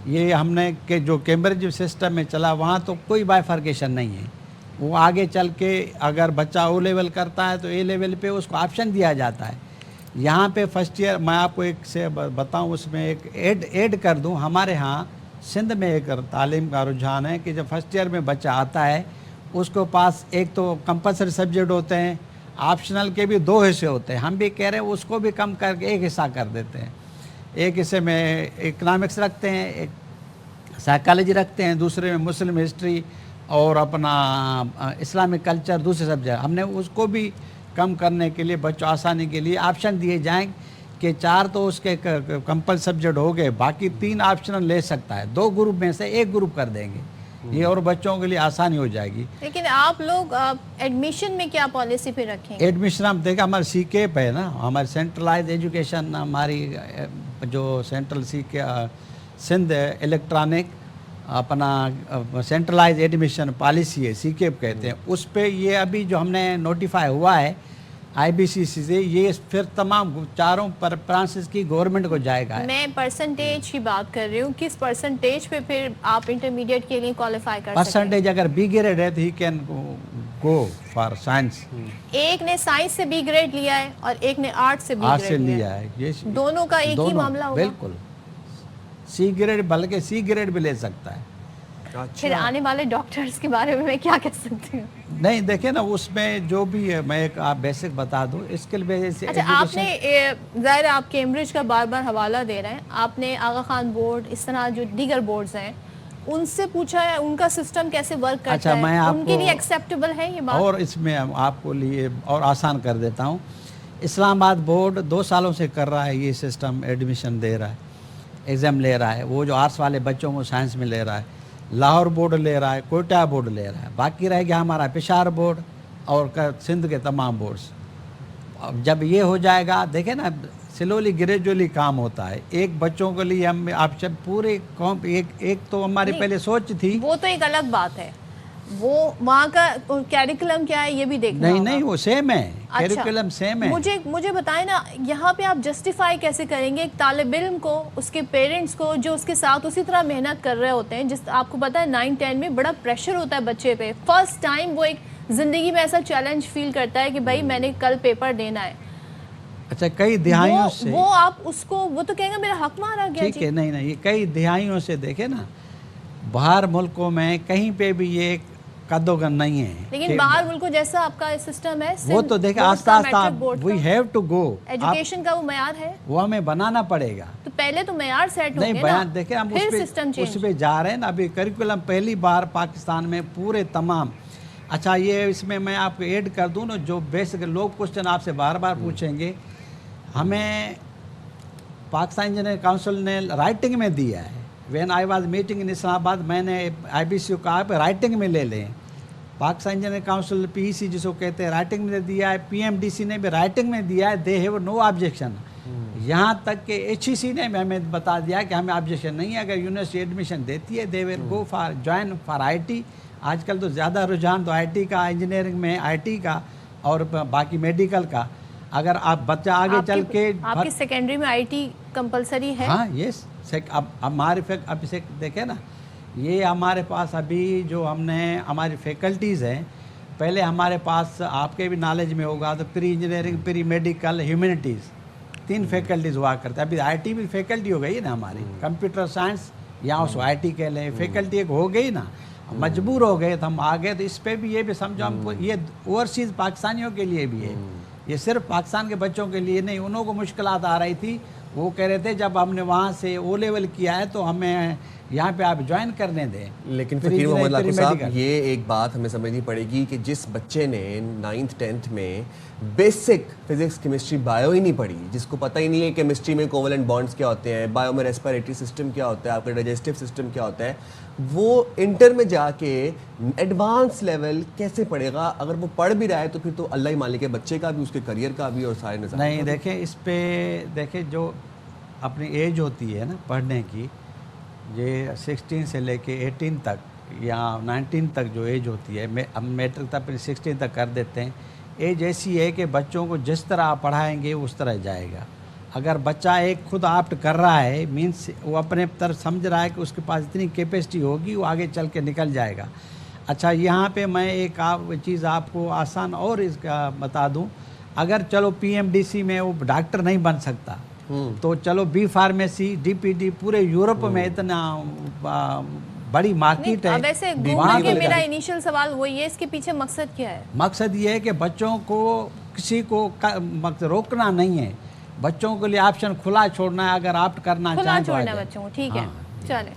یہ ہم نے کہ جو کیمبرج سسٹم میں چلا وہاں تو کوئی بائیفرکیشن نہیں ہے. وہ آگے چل کے اگر بچہ او لیول کرتا ہے تو اے لیول پہ اس کو آپشن دیا جاتا ہے. یہاں پہ فرسٹ ایئر میں آپ کو ایک سے بتاؤں, اس میں ایک ایڈ کر دوں, ہمارے ہاں سندھ میں ایک تعلیم کا رجحان ہے کہ جب فرسٹ ایئر میں بچہ آتا ہے اس کو پاس ایک تو کمپلسری سبجیکٹ ہوتے ہیں, آپشنل کے بھی 2 حصے ہوتے ہیں. ہم بھی کہہ رہے ہیں اس کو بھی کم کر کے ایک حصہ کر دیتے ہیں. ایک حصے میں اکنامکس رکھتے ہیں, ایک سائیکالوجی رکھتے ہیں, دوسرے میں مسلم ہسٹری اور اپنا اسلامک کلچر دوسرے سبجیکٹ. ہم نے اس کو بھی کم کرنے کے لیے بچوں آسانی کے لیے آپشن دیے جائیں کہ 4 تو اس کے کمپل سبجیکٹ ہو گئے, باقی 3 آپشنل لے سکتا ہے. 2 گروپ میں سے 1 گروپ کر دیں گے, یہ اور بچوں کے لیے آسانی ہو جائے گی. لیکن آپ لوگ ایڈمیشن میں کیا پالیسی پہ رکھیں گے؟ ایڈمیشن ہم دیکھیں ہمارا CKEP ہے نا, ہماری سینٹرلائز ایجوکیشن, ہماری جو سینٹرل سندھ الیکٹرانک اپنا سینٹرلائز ایڈمیشن پالیسی ہے CKEP کہتے ہیں, اس پہ یہ ابھی جو ہم نے نوٹیفائی ہوا ہے IBCC سے, یہ پھر تمام 4 برانچز کی گورنمنٹ کو جائے گا. میں پرسنٹیج کی بات کر رہی ہوں, کس پرسنٹیج پہ پھر آپ انٹرمیڈیٹ کے لیے کوالیفائی کر سکتے ہیں؟ پرسنٹیج اگر B گریڈ ہے تو he can go for science. ایک نے سائنس سے B گریڈ لیا ہے اور ایک نے آرٹ سے B گریڈ لیا ہے, دونوں کا ایک ہی معاملہ ہوگا. بالکل C گریڈ, بلکہ C گریڈ بھی لے سکتا ہے. پھر آنے والے ڈاکٹرز کے بارے میں کیا کہہ سکتی ہوں؟ نہیں دیکھیں نا, اس میں جو بھی ہے میں ایک آپ بیسک بتا دوں اسکل بیس. اچھا, آپ نے ظاہر آپ کیمبرج کا بار بار حوالہ دے رہے ہیں, آپ نے آغا خان بورڈ اس طرح جو دیگر بورڈز ہیں ان سے پوچھا ہے ان کا سسٹم کیسے ورک کرتا ہے, ان کے لیے ایکسیپٹیبل ہے یہ بات؟ اور اس میں آپ کو لیے اور آسان کر دیتا ہوں, اسلام آباد بورڈ 2 سالوں سے کر رہا ہے یہ سسٹم, ایڈمیشن دے رہا ہے, ایگزام لے رہا ہے, وہ جو آرٹس والے بچوں کو سائنس میں لے رہا ہے. لاہور بورڈ لے رہا ہے, کوئٹہ بورڈ لے رہا ہے, باقی رہ گیا ہمارا پشاور بورڈ اور سندھ کے تمام بورڈز. جب یہ ہو جائے گا دیکھیں نا, سلولی گریجولی کام ہوتا ہے. ایک بچوں کے لیے ہم آپ جب پورے قوم ایک تو ہماری پہلے سوچ تھی, وہ تو ایک الگ بات ہے, وہ وہاں کا کیریکولم کیا ہے یہ بھی دیکھنا ہوگا. نہیں وہ سیم ہے, کیریکولم سیم ہے. مجھے بتائیں نا, یہاں پہ آپ جسٹیفائی کیسے کریں گے ایک طالب علم کو, اس کے پیرنٹس کو جو اس کے ساتھ اسی طرح محنت کر رہے ہوتے ہیں, جس آپ کو پتہ ہے 9-10 میں بڑا پریشر ہوتا ہے بچے پہ, فرسٹ ٹائم وہ ایک زندگی میں ایسا چیلنج فیل کرتا ہے کہ بھائی میں نے کل پیپر دینا ہے. اچھا کئی دہائیوں سے وہ آپ اس کو, وہ تو کہیں گے میرا حق مارا گیا. ٹھیک ہے, نہیں یہ کئی دہائیوں سے دیکھیں نا, باہر ملکوں میں کہیں پہ بھی یہ قدوغن نہیں ہے. لیکن باہر ملکوں جیسا آپ کا سسٹم ہے, وہ تو دیکھیں آہستہ آہستہ we have to go, education کا وہ معیار ہے, وہ ہمیں بنانا پڑے گا. تو پہلے تو معیار سیٹ ہو گئے نا, نہیں بیان دیکھیں ہم اس پہ جا رہے ہیں نا. ابھی کریکولم پہلی بار پاکستان میں پورے تمام. اچھا یہ اس میں میں آپ کو ایڈ کر دوں نا, جو بیسک لوگ کوشچن آپ سے بار بار پوچھیں گے, ہمیں پاکستان انجینئرنگ کاؤنسل نے رائٹنگ میں دیا ہے. وین آئی واز میٹنگ ان اسلام آباد, میں نے IBC کو کہا کہ رائٹنگ میں لے لیں. پاکستان انجینئرنگ کاؤنسل PEC جس کو کہتے ہیں رائٹنگ میں دیا ہے, PMDC نے بھی رائٹنگ میں دیا ہے, دے ہیو نو آبجیکشن. یہاں تک کہ HEC نے بھی ہمیں بتا دیا کہ ہمیں آبجیکشن نہیں ہے, اگر یونیورسٹی ایڈمیشن دیتی ہے they will go for join for IT. آج کل تو زیادہ رجحان تو IT کا, انجینئرنگ میں IT کا اور باقی میڈیکل کا. اگر آپ بچہ آگے چل کے آپ کی سیکنڈری میں IT کمپلسری ہے؟ ہاں یس. اب ہمارے اب سے دیکھیں نا, یہ ہمارے پاس ابھی جو ہم نے ہماری فیکلٹیز ہیں, پہلے ہمارے پاس آپ کے بھی نالج میں ہوگا تو pre engineering, pre medical, humanities 3 faculties ہوا کرتے ہیں. ابھی IT بھی فیکلٹی ہو گئی نا ہماری, کمپیوٹر سائنس یا اس کو IT کہہ لیں, فیکلٹی ایک ہو گئی نا, مجبور ہو گئے تو ہم آ گئے. تو اس پہ بھی یہ بھی سمجھو ہم یہ اوورسیز پاکستانیوں کے لیے بھی ہے, یہ صرف پاکستان کے بچوں کے لیے نہیں. انہوں کو مشکلات آ رہی تھی, وہ کہہ رہے تھے جب ہم نے وہاں سے او لیول کیا ہے تو ہمیں یہاں پہ آپ جوائن کرنے دیں. لیکن فقیر محمد لاکھو صاحب یہ ایک بات ہمیں سمجھنی پڑے گی کہ جس بچے نے 9th 10th میں بیسک فزکس کیمسٹری بایو ہی نہیں پڑھی, جس کو پتہ ہی نہیں ہے کیمسٹری میں کوولنٹ بانڈز کیا ہوتے ہیں, بایو میں ریسپیریٹری سسٹم کیا ہوتا ہے, آپ کا ڈائجسٹیو سسٹم کیا ہوتا ہے, وہ انٹر میں جا کے ایڈوانس لیول کیسے پڑھے گا؟ اگر وہ پڑھ بھی رہا ہے تو پھر تو اللہ ہی مالک ہے بچے کا بھی, اس کے کریئر کا بھی اور سارے نظام. نہیں دیکھیں اس پہ دیکھیں جو اپنی ایج ہوتی ہے نا پڑھنے کی, یہ 16 سے لے کے 18 تک یا 19 تک جو ایج ہوتی ہے, ہم میٹرک تک پھر 16 تک کر دیتے ہیں. ایج ایسی ہے کہ بچوں کو جس طرح آپ پڑھائیں گے اس طرح جائے گا. اگر بچہ ایک خود آپٹ کر رہا ہے مینس وہ اپنے طرف سمجھ رہا ہے کہ اس کے پاس اتنی کیپیسٹی ہوگی, وہ آگے چل کے نکل جائے گا. اچھا یہاں پہ میں ایک چیز آپ کو آسان اور اس کا بتا دوں, اگر چلو PMDC میں وہ ڈاکٹر نہیں بن سکتا تو چلو بی فارمیسی DPD پورے یورپ میں اتنا بڑی مارکیٹ ہے. ویسے گھومنے کے میرا انیشل سوال وہی ہے, اس کے پیچھے مقصد کیا ہے؟ مقصد یہ ہے کہ بچوں کو کسی کو روکنا نہیں ہے, بچوں کے لیے آپشن کھلا چھوڑنا ہے. اگر آپ کرنا کھلا چاہیں چھوڑنا ہے بچوں کو, ٹھیک ہے. چلیں,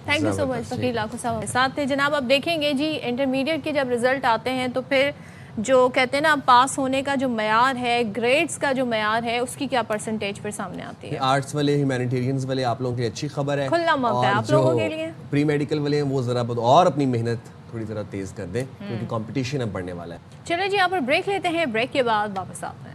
تھینک یو سو مچ فقیر لاکھو صاحب. ساتھ تھے جناب. اب دیکھیں گے جی انٹرمیڈیٹ کے جب رزلٹ آتے ہیں تو پھر جو کہتے ہیں نا پاس ہونے کا جو معیار ہے, گریڈز کا جو معیار ہے, اس کی کیا پرسنٹیج پھر سامنے آتی ہے؟ آرٹس والے, ہیومینیٹیرینز والے آپ لوگوں کے لیے اچھی خبر ہے, کھلا موقع ہے آپ لوگوں کے لیے. پری میڈیکل والے ہیں وہ ذرا اور اپنی محنت تھوڑی ذرا تیز کر دیں کیونکہ کمپٹیشن اب بڑھنے والا ہے. چلیں جی یہاں پر بریک لیتے ہیں, بریک کے بعد واپس آتے ہیں.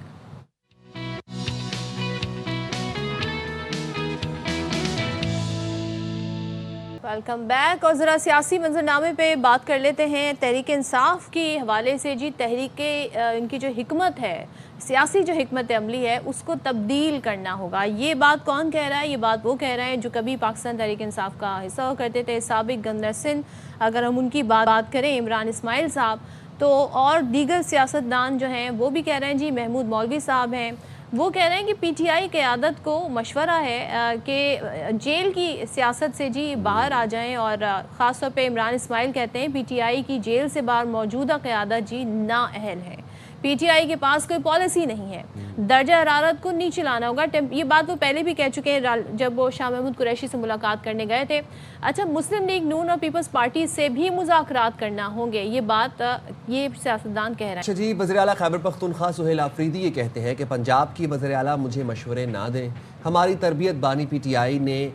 Welcome back. اور ذرا سیاسی منظرنامے پہ بات کر لیتے ہیں تحریک انصاف کے حوالے سے. جی تحریک ان کی جو حکمت ہے, سیاسی جو حکمت عملی ہے, اس کو تبدیل کرنا ہوگا. یہ بات کون کہہ رہا ہے؟ یہ بات وہ کہہ رہے ہیں جو کبھی پاکستان تحریک انصاف کا حصہ ہوا کرتے تھے, سابق گورنر سندھ. اگر ہم ان کی بات کریں عمران اسماعیل صاحب, تو اور دیگر سیاستدان جو ہیں وہ بھی کہہ رہے ہیں. جی محمود مولوی صاحب ہیں, وہ کہہ رہے ہیں کہ PTI قیادت کو مشورہ ہے کہ جیل کی سیاست سے جی باہر آ جائیں. اور خاص طور پہ عمران اسماعیل کہتے ہیں PTI کی جیل سے باہر موجودہ قیادت جی نااہل ہے, PTI کے پاس کوئی پالیسی نہیں ہے, درجہ حرارت کو نیچے لانا ہوگا. یہ بات وہ پہلے بھی کہہ چکے ہیں جب وہ شاہ محمود قریشی سے ملاقات کرنے گئے تھے. اچھا مسلم لیگ نون اور پیپلز پارٹی سے بھی مذاکرات کرنا ہوں گے, یہ بات یہ سیاستدان کہہ رہے ہیں. اچھا جی, وزیر اعلیٰ خیبر پختونخوا سہیل آفریدی یہ کہتے ہیں کہ پنجاب کی وزیر اعلیٰ مجھے مشورے نہ دیں, ہماری تربیت بانی PTI نے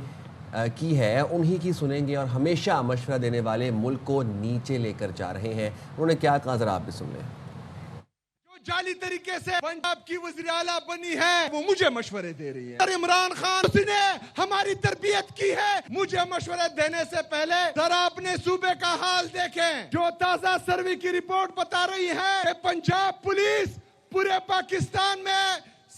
کی ہے, انہی کی سنیں گے, اور ہمیشہ مشورہ دینے والے ملک کو نیچے لے کر جا رہے ہیں. انہوں نے کیا کہا ذرا آپ بھی سن لیں. جعلی طریقے سے پنجاب کی وزیر اعلیٰ بنی ہے, وہ مجھے مشورے دے رہی ہے. اور عمران خان اس نے ہماری تربیت کی ہے, مجھے مشورے دینے سے پہلے ذرا اپنے صوبے کا حال دیکھیں. جو تازہ سروے کی رپورٹ بتا رہی ہے کہ پنجاب پولیس پورے پاکستان میں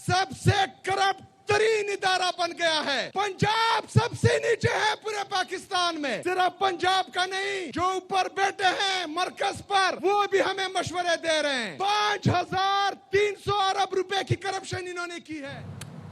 سب سے کرپٹ ترین ادارہ بن گیا ہے. پنجاب سب سے نیچے ہے پورے پاکستان میں. صرف پنجاب کا نہیں, جو اوپر بیٹھے ہیں مرکز پر وہ بھی ہمیں مشورے دے رہے ہیں. 5300 ارب روپے کی کرپشن انہوں نے کی ہے.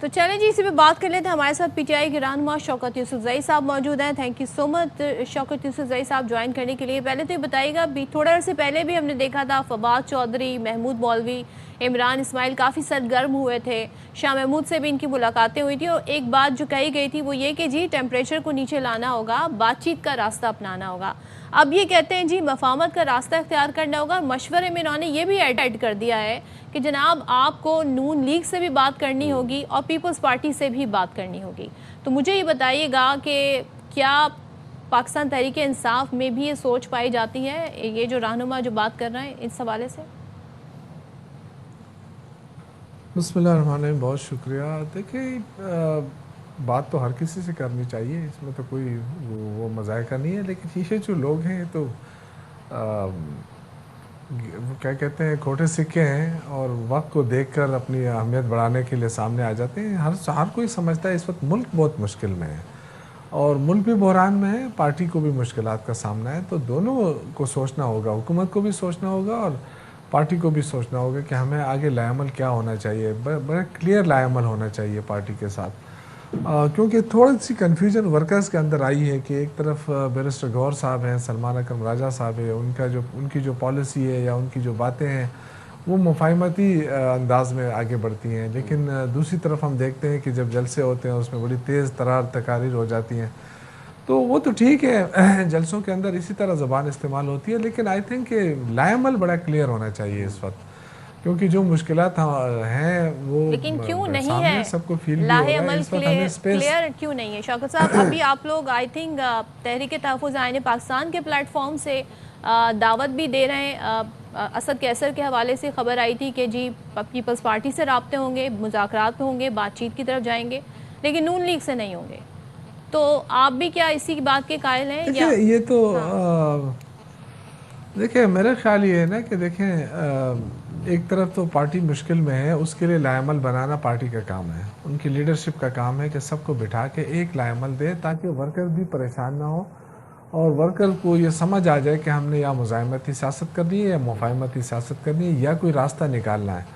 تو چلیں جی اسی پہ بات کر لیتے ہیں. ہمارے ساتھ PTI کے رہنما شوکت یوسفزئی صاحب موجود ہیں. تھینک یو سو مچ شوکت یوسفزئی صاحب جوائن کرنے کے لیے. پہلے تو یہ بتائیے گا, تھوڑا عرصے پہلے بھی ہم نے دیکھا تھا فواد چودھری, محمود مولوی, عمران اسماعیل کافی سرگرم ہوئے تھے, شاہ محمود سے بھی ان کی ملاقاتیں ہوئی تھی, اور ایک بات جو کہی گئی تھی وہ یہ کہ جی ٹیمپریچر کو نیچے لانا ہوگا, بات چیت کا راستہ اپنانا ہوگا. اب یہ کہتے ہیں جی مفاہمت کا راستہ اختیار کرنا ہوگا. مشورے میں انہوں نے یہ بھی ایڈ کر دیا ہے کہ جناب آپ کو نون لیگ سے بھی بات کرنی ہوگی اور پیپلز پارٹی سے بھی بات کرنی ہوگی. تو مجھے یہ بتائیے گا کہ کیا پاکستان تحریک انصاف میں بھی یہ سوچ پائی جاتی ہے, یہ جو رہنما جو بات کر رہے ہیں اس حوالے سے؟ بسم اللہ الرحمن الرحیم, بہت شکریہ. دیکھیں بات تو ہر کسی سے کرنی چاہیے, اس میں تو کوئی وہ مذائقہ نہیں ہے, لیکن یہ جو لوگ ہیں تو کیا کہتے ہیں کھوٹے سکے ہیں, اور وقت کو دیکھ کر اپنی اہمیت بڑھانے کے لیے سامنے آ جاتے ہیں. ہر کوئی سمجھتا ہے اس وقت ملک بہت مشکل میں ہے, اور ملک بھی بحران میں ہے, پارٹی کو بھی مشکلات کا سامنا ہے. تو دونوں کو سوچنا ہوگا, حکومت کو بھی سوچنا ہوگا اور پارٹی کو بھی سوچنا ہوگا کہ ہمیں آگے لائے عمل کیا ہونا چاہیے. بڑا کلیئر لائے عمل ہونا چاہیے پارٹی کے ساتھ, کیونکہ تھوڑی سی کنفیوژن ورکرز کے اندر آئی ہے کہ ایک طرف بیرسٹر گور صاحب ہیں, سلمان اکرم راجہ صاحب ہیں, ان کی جو پالیسی ہے یا ان کی جو باتیں ہیں وہ مفاہمتی انداز میں آگے بڑھتی ہیں, لیکن دوسری طرف ہم دیکھتے ہیں کہ جب جلسے ہوتے ہیں اس میں بڑی تیز ترار تقاریر ہو جاتی ہیں. تو وہ تو ٹھیک ہے، جلسوں کے اندر اسی طرح زبان استعمال ہوتی ہے، لیکن آئی تھنک کہ لائے عمل بڑا کلیئر ہونا چاہیے اس وقت، کیونکہ جو مشکلات ہیں وہ لیکن کیوں نہیں سامنے ہے سب کو فیل بھی ہو لاہے رہا ہے، عمل اس وقت ہمیں اسپیس کلیئر کیوں نہیں ہے؟ شوکت صاحب ابھی آپ لوگ آئی تھنک تحریک تحفظ آئین پاکستان کے پلیٹ فارم سے دعوت بھی دے رہے ہیں، اسد کیسر کے حوالے سے خبر آئی تھی کہ جی پیپلز پارٹی سے رابطے ہوں گے، مذاکرات ہوں گے، بات چیت کی طرف جائیں گے، لیکن نون لیگ سے نہیں ہوں گے، تو آپ بھی کیا اسی بات کے قائل ہیں؟ یا یہ تو دیکھیں میرا خیال یہ ہے نا کہ دیکھیں ایک طرف تو پارٹی مشکل میں ہے، اس کے لیے لائے عمل بنانا پارٹی کا کام ہے، ان کی لیڈرشپ کا کام ہے کہ سب کو بٹھا کے ایک لائے عمل دے تاکہ ورکر بھی پریشان نہ ہو اور ورکر کو یہ سمجھ آ جائے کہ ہم نے یا مزاحمتی سیاست کرنی ہے یا مفاہمتی سیاست کرنی ہے یا کوئی راستہ نکالنا ہے،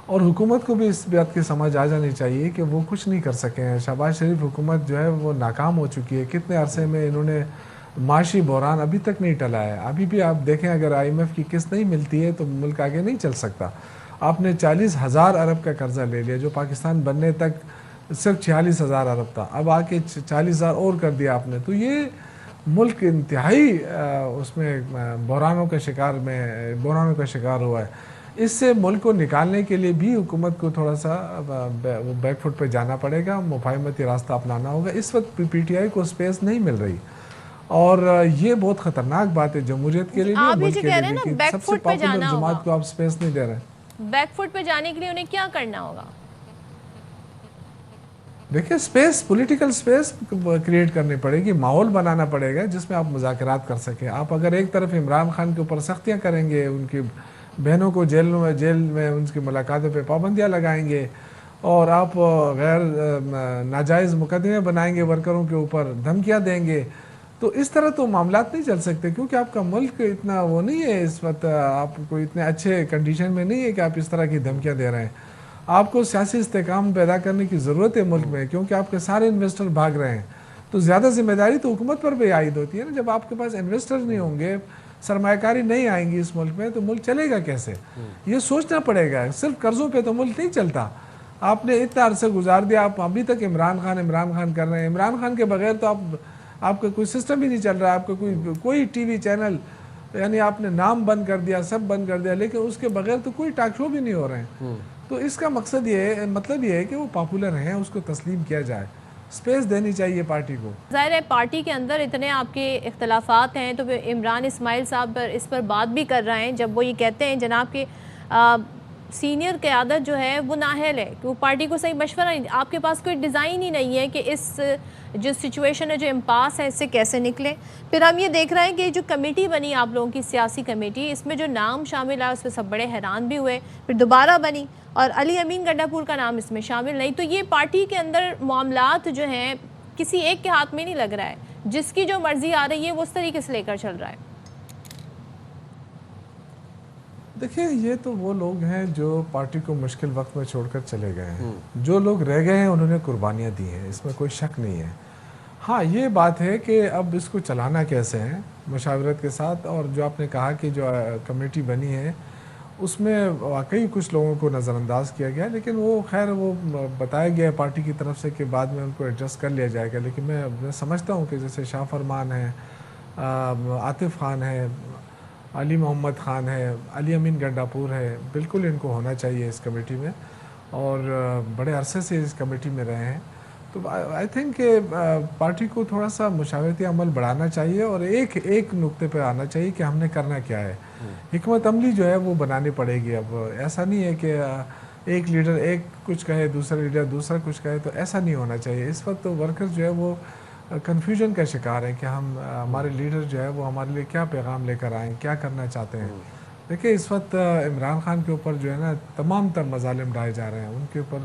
اور حکومت کو بھی اس بات کی سمجھ آ جانی چاہیے کہ وہ کچھ نہیں کر سکے ہیں۔ شہباز شریف حکومت جو ہے وہ ناکام ہو چکی ہے، کتنے عرصے میں انہوں نے معاشی بحران ابھی تک نہیں ٹلا ہے، ابھی بھی آپ دیکھیں اگر آئی ایم ایف کی قسط نہیں ملتی ہے تو ملک آگے نہیں چل سکتا۔ آپ نے 40,000 ارب کا قرضہ لے لیا جو پاکستان بننے تک صرف 46,000 ارب تھا، اب آ کے 40,000 اور کر دیا آپ نے، تو یہ ملک انتہائی اس میں بحرانوں کا شکار ہوا ہے۔ اس سے ملک کو نکالنے کے لیے بھی حکومت کو تھوڑا سا بیک فٹ پہ جانا پڑے گا، مفاہمتی راستہ اپنانا ہوگا۔ اس وقت پی ٹی آئی کو سپیس نہیں مل رہی اور یہ بہت خطرناک بات ہے جمہوریت کے لیے بھی اور ملک کے لیے بھی کہ سب سے پاپولر جماعت کو آپ سپیس نہیں دے رہے۔ بیک فٹ پہ جانے کے لیے انہیں کیا کرنا ہوگا؟ دیکھیں سپیس، پولیٹیکل سپیس کریٹ کرنی پڑے گی، ماحول بنانا پڑے گا جس میں آپ مذاکرات کر سکیں۔ آپ اگر ایک طرف عمران خان کے اوپر سختیاں کریں گے، ان کی بہنوں کو جیل میں ان کی ملاقاتوں پہ پابندیاں لگائیں گے اور آپ غیر ناجائز مقدمے بنائیں گے ورکروں کے اوپر، دھمکیاں دیں گے، تو اس طرح تو معاملات نہیں چل سکتے، کیونکہ آپ کا ملک اتنا وہ نہیں ہے اس وقت، آپ کو اتنے اچھے کنڈیشن میں نہیں ہے کہ آپ اس طرح کی دھمکیاں دے رہے ہیں۔ آپ کو سیاسی استحکام پیدا کرنے کی ضرورت ہے ملک میں، کیونکہ آپ کے سارے انویسٹر بھاگ رہے ہیں، تو زیادہ ذمہ داری تو حکومت پر بھی عائد ہوتی ہے نا۔ جب آپ کے پاس انویسٹر نہیں ہوں گے، سرمایہ کاری نہیں آئیں گی اس ملک میں، تو ملک چلے گا کیسے؟ یہ سوچنا پڑے گا، صرف قرضوں پہ تو ملک نہیں چلتا۔ آپ نے اتنا عرصہ گزار دیا، آپ ابھی تک عمران خان کر رہے ہیں، عمران خان کے بغیر تو آپ کا کوئی سسٹم ہی نہیں چل رہا، آپ کا کوئی ٹی وی چینل، یعنی آپ نے نام بند کر دیا، سب بند کر دیا، لیکن اس کے بغیر تو کوئی ٹاک شو بھی نہیں ہو رہے ہیں۔ تو اس کا مطلب یہ ہے کہ وہ پاپولر ہیں، اس کو تسلیم کیا جائے، سپیس دینی چاہیے پارٹی کو۔ ظاہر ہے پارٹی کے اندر اتنے آپ کے اختلافات ہیں، تو عمران اسماعیل صاحب اس پر بات بھی کر رہے ہیں جب وہ یہ کہتے ہیں جناب کہ سینئر قیادت جو ہے وہ نااہل ہے کہ وہ پارٹی کو صحیح مشورہ نہیں، آپ کے پاس کوئی ڈیزائن ہی نہیں ہے کہ اس جو سچویشن ہے، جو امپاس ہے، اس سے کیسے نکلیں۔ پھر ہم یہ دیکھ رہے ہیں کہ جو کمیٹی بنی آپ لوگوں کی سیاسی کمیٹی، اس میں جو نام شامل ہے اس پہ سب بڑے حیران بھی ہوئے، پھر دوبارہ بنی اور علی امین گنڈا پور کا نام اس میں شامل نہیں، تو یہ پارٹی کے اندر معاملات جو ہیں کسی ایک کے ہاتھ میں نہیں لگ رہا ہے، جس کی جو مرضی آ رہی ہے وہ اس طریقے سے لے کر چل رہا ہے۔ دیکھیں یہ تو وہ لوگ ہیں جو پارٹی کو مشکل وقت میں چھوڑ کر چلے گئے ہیں، جو لوگ رہ گئے ہیں انہوں نے قربانیاں دی ہیں، اس میں کوئی شک نہیں ہے۔ ہاں یہ بات ہے کہ اب اس کو چلانا کیسے ہے مشاورت کے ساتھ، اور جو آپ نے کہا کہ جو کمیٹی بنی ہے اس میں واقعی کچھ لوگوں کو نظر انداز کیا گیا، لیکن وہ خیر وہ بتایا گیا ہے پارٹی کی طرف سے کہ بعد میں ان کو ایڈجسٹ کر لیا جائے گا، لیکن میں سمجھتا ہوں کہ جیسے شاہ فرمان ہے، عاطف خان ہے، علی محمد خان ہے، علی امین گنڈا پور ہے، بالکل ان کو ہونا چاہیے اس کمیٹی میں، اور بڑے عرصے سے اس کمیٹی میں رہے ہیں، تو آئی تھنک کہ پارٹی کو تھوڑا سا مشاورتی عمل بڑھانا چاہیے اور ایک نقطے پہ آنا چاہیے کہ ہم نے کرنا کیا ہے۔ حکمت عملی جو ہے وہ بنانی پڑے گی، اب ایسا نہیں ہے کہ ایک لیڈر ایک کچھ کہے، دوسرا لیڈر دوسرا کچھ کہے، تو ایسا نہیں ہونا چاہیے۔ اس وقت تو ورکر جو ہے وہ کنفیوژن کا شکار ہیں کہ ہمارے لیڈر جو ہے وہ ہمارے لیے کیا پیغام لے کر آئیں، کیا کرنا چاہتے ہیں۔ دیکھیں اس وقت عمران خان کے اوپر جو ہے نا تمام تر مظالم ڈھائے جا رہے ہیں، ان کے اوپر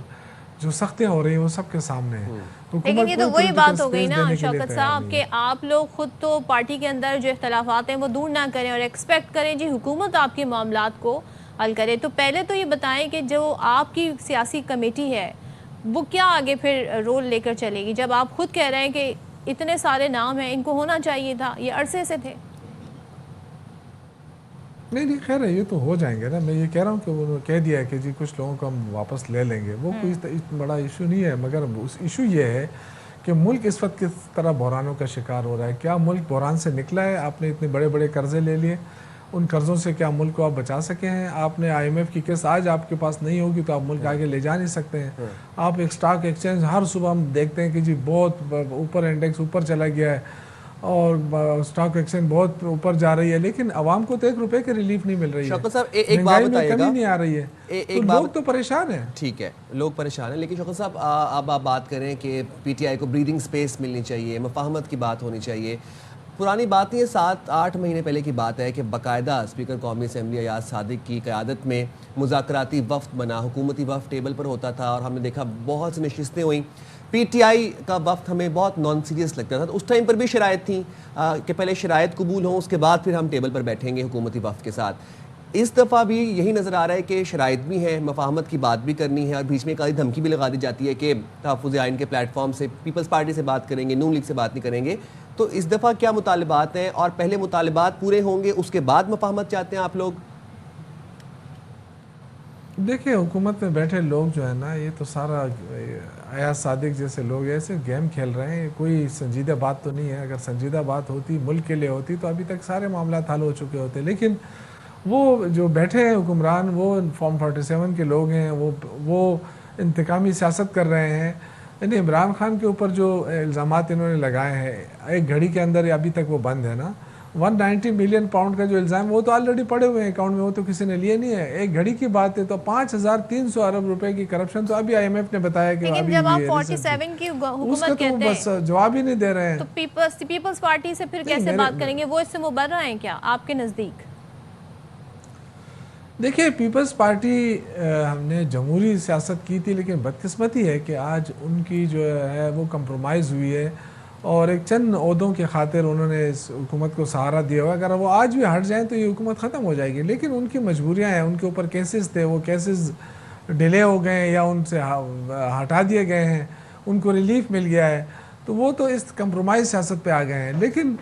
جو سختیاں ہو رہی ہیں وہ سب کے سامنے ہیں۔ لیکن یہ تو وہی بات ہو گئی نا شوکت صاحب کہ آپ لوگ خود تو پارٹی کے اندر جو اختلافات ہیں وہ دور نہ کریں اور ایکسپیکٹ کریں جی حکومت آپ کے معاملات کو حل کرے، تو پہلے تو یہ بتائیں کہ جو آپ کی سیاسی کمیٹی ہے وہ کیا آگے پھر رول لے کر چلے گی، جب آپ خود کہہ رہے ہیں کہ اتنے سارے نام ہیں، ان کو ہونا چاہیے تھا، یہ عرصے سے تھے۔ نہیں خیر ہے، یہ تو ہو جائیں گے نا، میں یہ کہہ رہا ہوں کہ وہ کہہ دیا ہے کہ جی کچھ لوگوں کو ہم واپس لے لیں گے، وہ کوئی بڑا ایشو نہیں ہے، مگر ایشو یہ ہے کہ کہ ملک اس وقت کس طرح بحرانوں کا شکار ہو رہا ہے. کیا ملک بحران سے نکلا ہے؟ آپ نے اتنے بڑے بڑے قرضے لے لیے, ان قرضوں سے کیا ملک کو آپ بچا سکے ہیں؟ آپ نے IMF کی قسط آج آپ کے پاس نہیں ہوگی تو آپ ملک آگے لے جا نہیں سکتے ہیں. آپ ایک سٹاک ایکسچینج ہر صبح ہم دیکھتے ہیں کہ جی بہت اوپر انڈیکس اوپر چلا گیا ہے اور سٹاک ایکسچینج بہت اوپر جا رہی ہے, لیکن عوام کو تو 1 روپے کی ریلیف نہیں مل رہی ہے. شوکت صاحب ایک بات بتائیے گا, کمی نہیں آ رہی ہے, تو لوگ تو پریشان ہیں. ٹھیک ہے, لوگ پریشان ہیں, لیکن شوکت صاحب اب آپ بات کریں کہ PTI کو بریدنگ سپیس ملنی چاہیے, مفاہمت کی بات ہونی چاہیے. پرانی بات نہیں ہے, 7-8 مہینے پہلے کی بات ہے کہ باقاعدہ اسپیکر قومی اسمبلی ایاز صادق کی قیادت میں مذاکراتی وفد بنا, حکومتی وفد ٹیبل پر ہوتا تھا, اور ہم نے دیکھا بہت سی نشستیں ہوئیں. PTI کا وفد ہمیں بہت نان سیریس لگتا تھا. اس ٹائم پر بھی شرائط تھیں کہ پہلے شرائط قبول ہوں, اس کے بعد پھر ہم ٹیبل پر بیٹھیں گے حکومتی وفد کے ساتھ. اس دفعہ بھی یہی نظر آ رہا ہے کہ شرائط بھی ہیں, مفاہمت کی بات بھی کرنی ہے, اور بیچ میں ایک آدھی دھمکی بھی لگا دی جاتی ہے کہ تحفظ آئین کے پلیٹ فارم سے پیپلز پارٹی سے بات کریں گے, نون لیگ سے بات نہیں کریں گے. تو اس دفعہ کیا مطالبات ہیں, اور پہلے مطالبات پورے ہوں گے اس کے بعد مفاہمت چاہتے ہیں آپ لوگ؟ دیکھیں حکومت میں بیٹھے لوگ جو ہے نا, یہ تو سارا ایاز صادق جیسے لوگ ایسے گیم کھیل رہے ہیں, کوئی سنجیدہ بات تو نہیں ہے. اگر سنجیدہ بات ہوتی, ملک کے لیے ہوتی, تو ابھی تک سارے معاملات حل ہو چکے ہوتے. لیکن وہ جو بیٹھے ہیں حکمران, وہ فارم 47 کے لوگ ہیں, وہ انتقامی سیاست کر رہے ہیں. یعنی عمران خان کے اوپر جو الزامات انہوں نے لگائے ہیں, ایک گھڑی کے اندر ابھی تک وہ بند ہے نا. 190 ملین پاؤنڈ کا جو الزام, وہ تو آلریڈی پڑے ہوئے ہیں اکاؤنٹ میں, وہ تو کسی نے لیے نہیں ہے. ایک گھڑی کی بات ہے تو 5300 ارب روپے کی کرپشن تو ابھی IMF نے بتایا کہ لیکن جب آپ 47 کی حکومت کہتے ہیں, بس جواب ہی نہیں دے رہے ہیں. تو پیپلز پارٹی سے پھر کیسے بات کریں گے؟ وہ اس سے مبرہ ہیں کیا آپ کے نزدیک؟ دیکھیں پیپلز پارٹی ہم نے جمہوری سیاست کی تھی, لیکن بدقسمتی ہے کہ آج ان کی جو ہے وہ کمپرومائز ہوئی ہے, اور ایک چند عہدوں کے خاطر انہوں نے اس حکومت کو سہارا دیا ہوا. اگر وہ آج بھی ہٹ جائیں تو یہ حکومت ختم ہو جائے گی. لیکن ان کی مجبوریاں ہیں, ان کے اوپر کیسز تھے, وہ کیسز ڈیلے ہو گئے ہیں یا ان سے ہٹا دیے گئے ہیں, ان کو ریلیف مل گیا ہے, تو وہ تو اس کمپرومائز سیاست پہ آ گئے ہیں. لیکن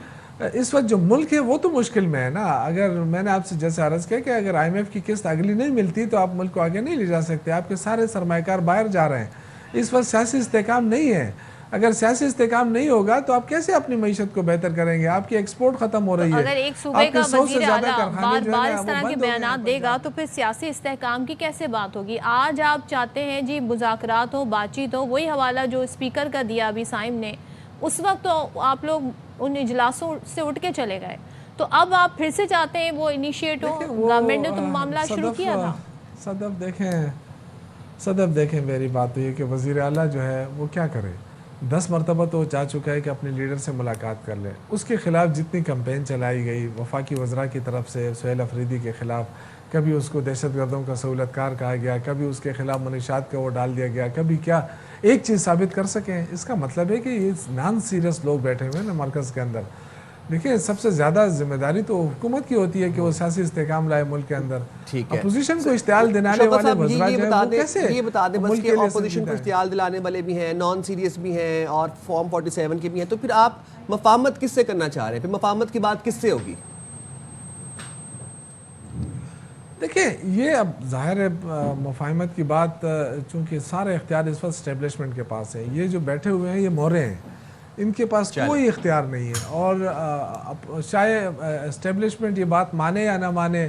اس وقت جو ملک ہے وہ تو مشکل میں ہے نا. اگر میں نے آپ سے جیسے عرض کیا کہ اگر IMF کی قسط اگلی نہیں ملتی تو آپ ملک کو آگے نہیں لے جا سکتے. آپ کے سارے سرمایہ کار باہر جا رہے ہیں. اس وقت سیاسی استحکام نہیں ہے. اگر سیاسی استحکام نہیں ہوگا تو آپ کیسے اپنی معیشت کو بہتر کریں گے؟ آپ کی ایکسپورٹ ختم ہو رہی ہے. اگر ایک صوبے کا وزیر اعلیٰ بار بار اس طرح کے بیانات دے گا تو پھر سیاسی استحکام کی کیسے بات ہوگی؟ آج آپ چاہتے ہیں جی مذاکرات ہو, بات چیت ہو, وہی حوالہ جو اسپیکر کا دیا ابھی سائم نے, اس وقت تو آپ لوگ ان اجلاسوں سے اٹھ کے چلے گئے, تو اب آپ پھر سے چاہتے ہیں وہ انیشیٹ ہو؟ گورنمنٹ نے تو معاملہ شروع کیا تھا. صدف دیکھیں میری بات تو یہ کہ وزیر اعلیٰ جو ہے وہ کیا کرے, 10 مرتبہ تو چاہ چکا ہے کہ اپنے لیڈر سے ملاقات کر لے. اس کے خلاف جتنی کمپین چلائی گئی وفاقی وزراء کی طرف سے سہیل افریدی کے خلاف, کبھی اس کو دہشت گردوں کا سہولت کار کہا گیا, کبھی اس کے خلاف منشیات کا وہ ڈال دیا گیا, کبھی کیا ایک چیز ثابت کر سکیں. اس کا مطلب ہے کہ یہ نان سیریس لوگ بیٹھے ہوئے ہیں نا مرکز کے اندر. دیکھیں سب سے زیادہ ذمہ داری تو حکومت کی ہوتی ہے کہ وہ سیاسی استحکام لائے ملک کے اندر. اپوزیشن کو اشتعال دلانے والے وزراء جو ہیں وہ کیسے یہ بتا دیں بس کہ اپوزیشن کو اشتعال دلانے والے بھی ہیں, نان سیریس بھی ہیں, اور فارم 47 کے بھی ہیں, تو پھر آپ مفاہمت کس سے کرنا چاہ رہے ہیں؟ پھر مفاہمت کی بات کس سے ہوگی؟ دیکھیں یہ اب ظاہر ہے مفاہمت کی بات, چونکہ سارے اختیار اس وقت اسٹیبلشمنٹ کے پاس ہیں. یہ جو بیٹھے ہوئے ہیں یہ مورے ہیں, ان کے پاس کوئی اختیار نہیں ہے. اور چاہے اسٹیبلشمنٹ یہ بات مانے یا نہ مانے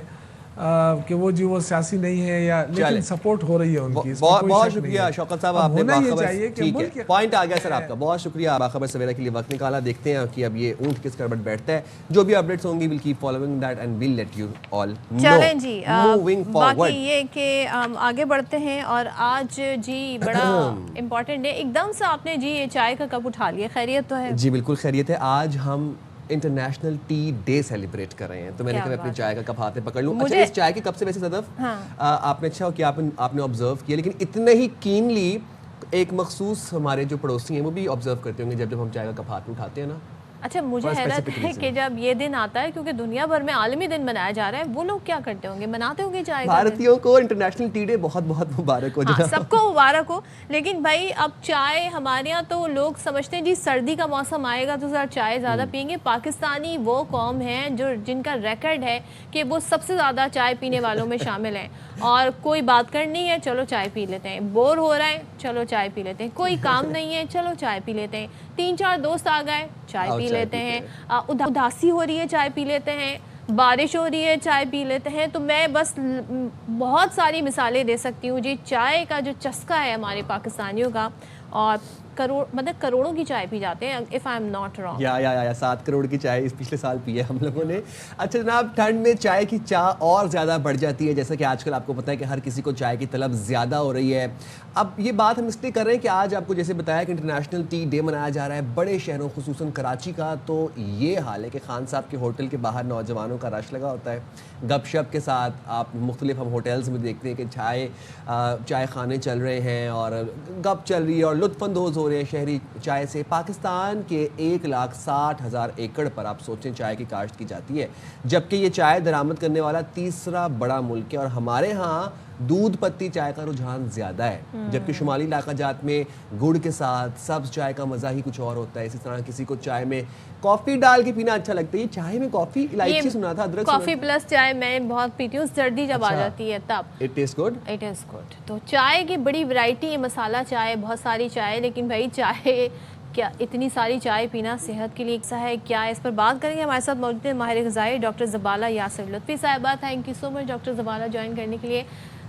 کہ وہ جی وہ سیاسی نہیں ہے, یا لیکن سپورٹ ہو رہی ہے ان کی. بہت شکریہ شوکت صاحب, آپ نے باخبر پوائنٹ آ گیا سر آپ کا, بہت شکریہ باخبر سویرا کے لیے وقت نکالا. دیکھتے ہیں کہ اب یہ اونٹ کس کربٹ بیٹھتا ہے. جو بھی اپڈیٹس ہوں گی we'll keep following that and we'll let you all know. چلیں جی, Moving forward. باقی یہ کہ آگے بڑھتے ہیں, اور آج جی بڑا امپورٹنٹ ہے. ایک دم سے آپ نے جی یہ چائے کا کپ اٹھا لیا, خیریت تو ہے؟ جی بالکل خیریت ہے. آج ہم انٹرنیشنل ٹی ڈے سیلیبریٹ کر رہے ہیں, تو میں نے کہا اپنی چائے کا کپ ہاتھ میں پکڑ لوں. اچھا اس چائے کے کپ سے ویسے صدف آپ نے اچھا ہو کہ آپ نے آبزرو کیا, لیکن اتنے ہی کینلی ایک مخصوص ہمارے جو پڑوسی ہیں وہ بھی آبزرو کرتے ہوں گے جب ہم چائے کا کپ ہاتھ میں اٹھاتے ہیں نا, اچھا مجھے حیرت ہے کہ جب یہ دن آتا ہے کیونکہ دنیا بھر میں عالمی دن منایا جا رہا ہے, وہ لوگ کیا کرتے ہوں گے, مناتے ہوں گے چائے کا دن؟ بھارتیوں کو انٹرنیشنل ٹی ڈے بہت بہت مبارک ہو جناب. سب کو مبارک ہو. لیکن بھائی اب چائے ہمارے یہاں تو لوگ سمجھتے ہیں جی سردی کا موسم آئے گا تو ذرا چائے زیادہ پئیں گے. پاکستانی وہ قوم ہے جن کا ریکارڈ ہے کہ وہ سب سے زیادہ چائے پینے والوں میں شامل ہیں, اور کوئی بات کرنی ہے چلو چائے پی لیتے ہیں, بور ہو رہا ہے چلو چائے پی لیتے ہیں, کوئی کام نہیں ہے چلو چائے پی لیتے ہیں, 3-4 دوست آ گئے چائے پی لیتے ہیں, اداسی ہو رہی ہے چائے پی لیتے ہیں, بارش ہو رہی ہے چائے پی لیتے ہیں. تو میں بس بہت ساری مثالیں دے سکتی ہوں جی. چائے کا جو چسکا ہے ہمارے پاکستانیوں کا, اور کروڑوں کی چائے پی جاتے ہیں if I'm not wrong. یا 7 کروڑ کی چائے اس پچھلے سال پی ہے ہم لوگوں نے. اچھا جناب, ٹھنڈ میں چائے کی چاہ اور زیادہ بڑھ جاتی ہے, جیسا کہ آج کل آپ کو پتہ ہے کہ ہر کسی کو چائے کی طلب زیادہ ہو رہی ہے. اب یہ بات ہم اس لیے کر رہے ہیں کہ آج آپ کو جیسے بتایا کہ انٹرنیشنل ٹی ڈے منایا جا رہا ہے بڑے شہروں خصوصاً کراچی کا. تو یہ حال ہے کہ خان صاحب کے ہوٹل کے باہر نوجوانوں کا رش لگا ہوتا ہے, گپ شپ کے ساتھ. آپ مختلف ہم ہوٹلز میں دیکھتے ہیں کہ چائے خانے چل رہے ہیں اور گپ چل رہی ہے اور لطف اندوز ہو رہے ہیں شہری چائے سے. پاکستان کے 1,60,000 ایکڑ پر آپ سوچیں چائے کی کاشت کی جاتی ہے, جبکہ یہ چائے درآمد کرنے والا تیسرا بڑا ملک ہے. اور ہمارے ہاں دودھ پتی چائے کا رجحان زیادہ ہے, جبکہ شمالی علاقہ جات میں گڑ کے ساتھ سبز چائے کا مزہ ہی کچھ اور ہوتا ہے. اسی طرح کسی کو چائے میں کافی ڈال کے پینا اچھا لگتا ہے. یہ چائے میں کافی الائچی سنا تھا, ادرک کافی پلس چائے میں بہت پیتی ہوں, سردی جب آ جاتی ہے تب. It is good. تو چائے کی بڑی ورائٹی ہے, مسالہ چائے, بہت ساری چائے. لیکن بھائی چائے کیا اتنی ساری چائے پینا صحت کے لیے ایسا ہے کیا؟ اس پر بات کریں گے. ہمارے ساتھ موجود ہیں ماہر غذائی ڈاکٹر زبالہ یاسر لطفی صاحبہ. Thank you so much doctor Zubala join کرنے کے لیے.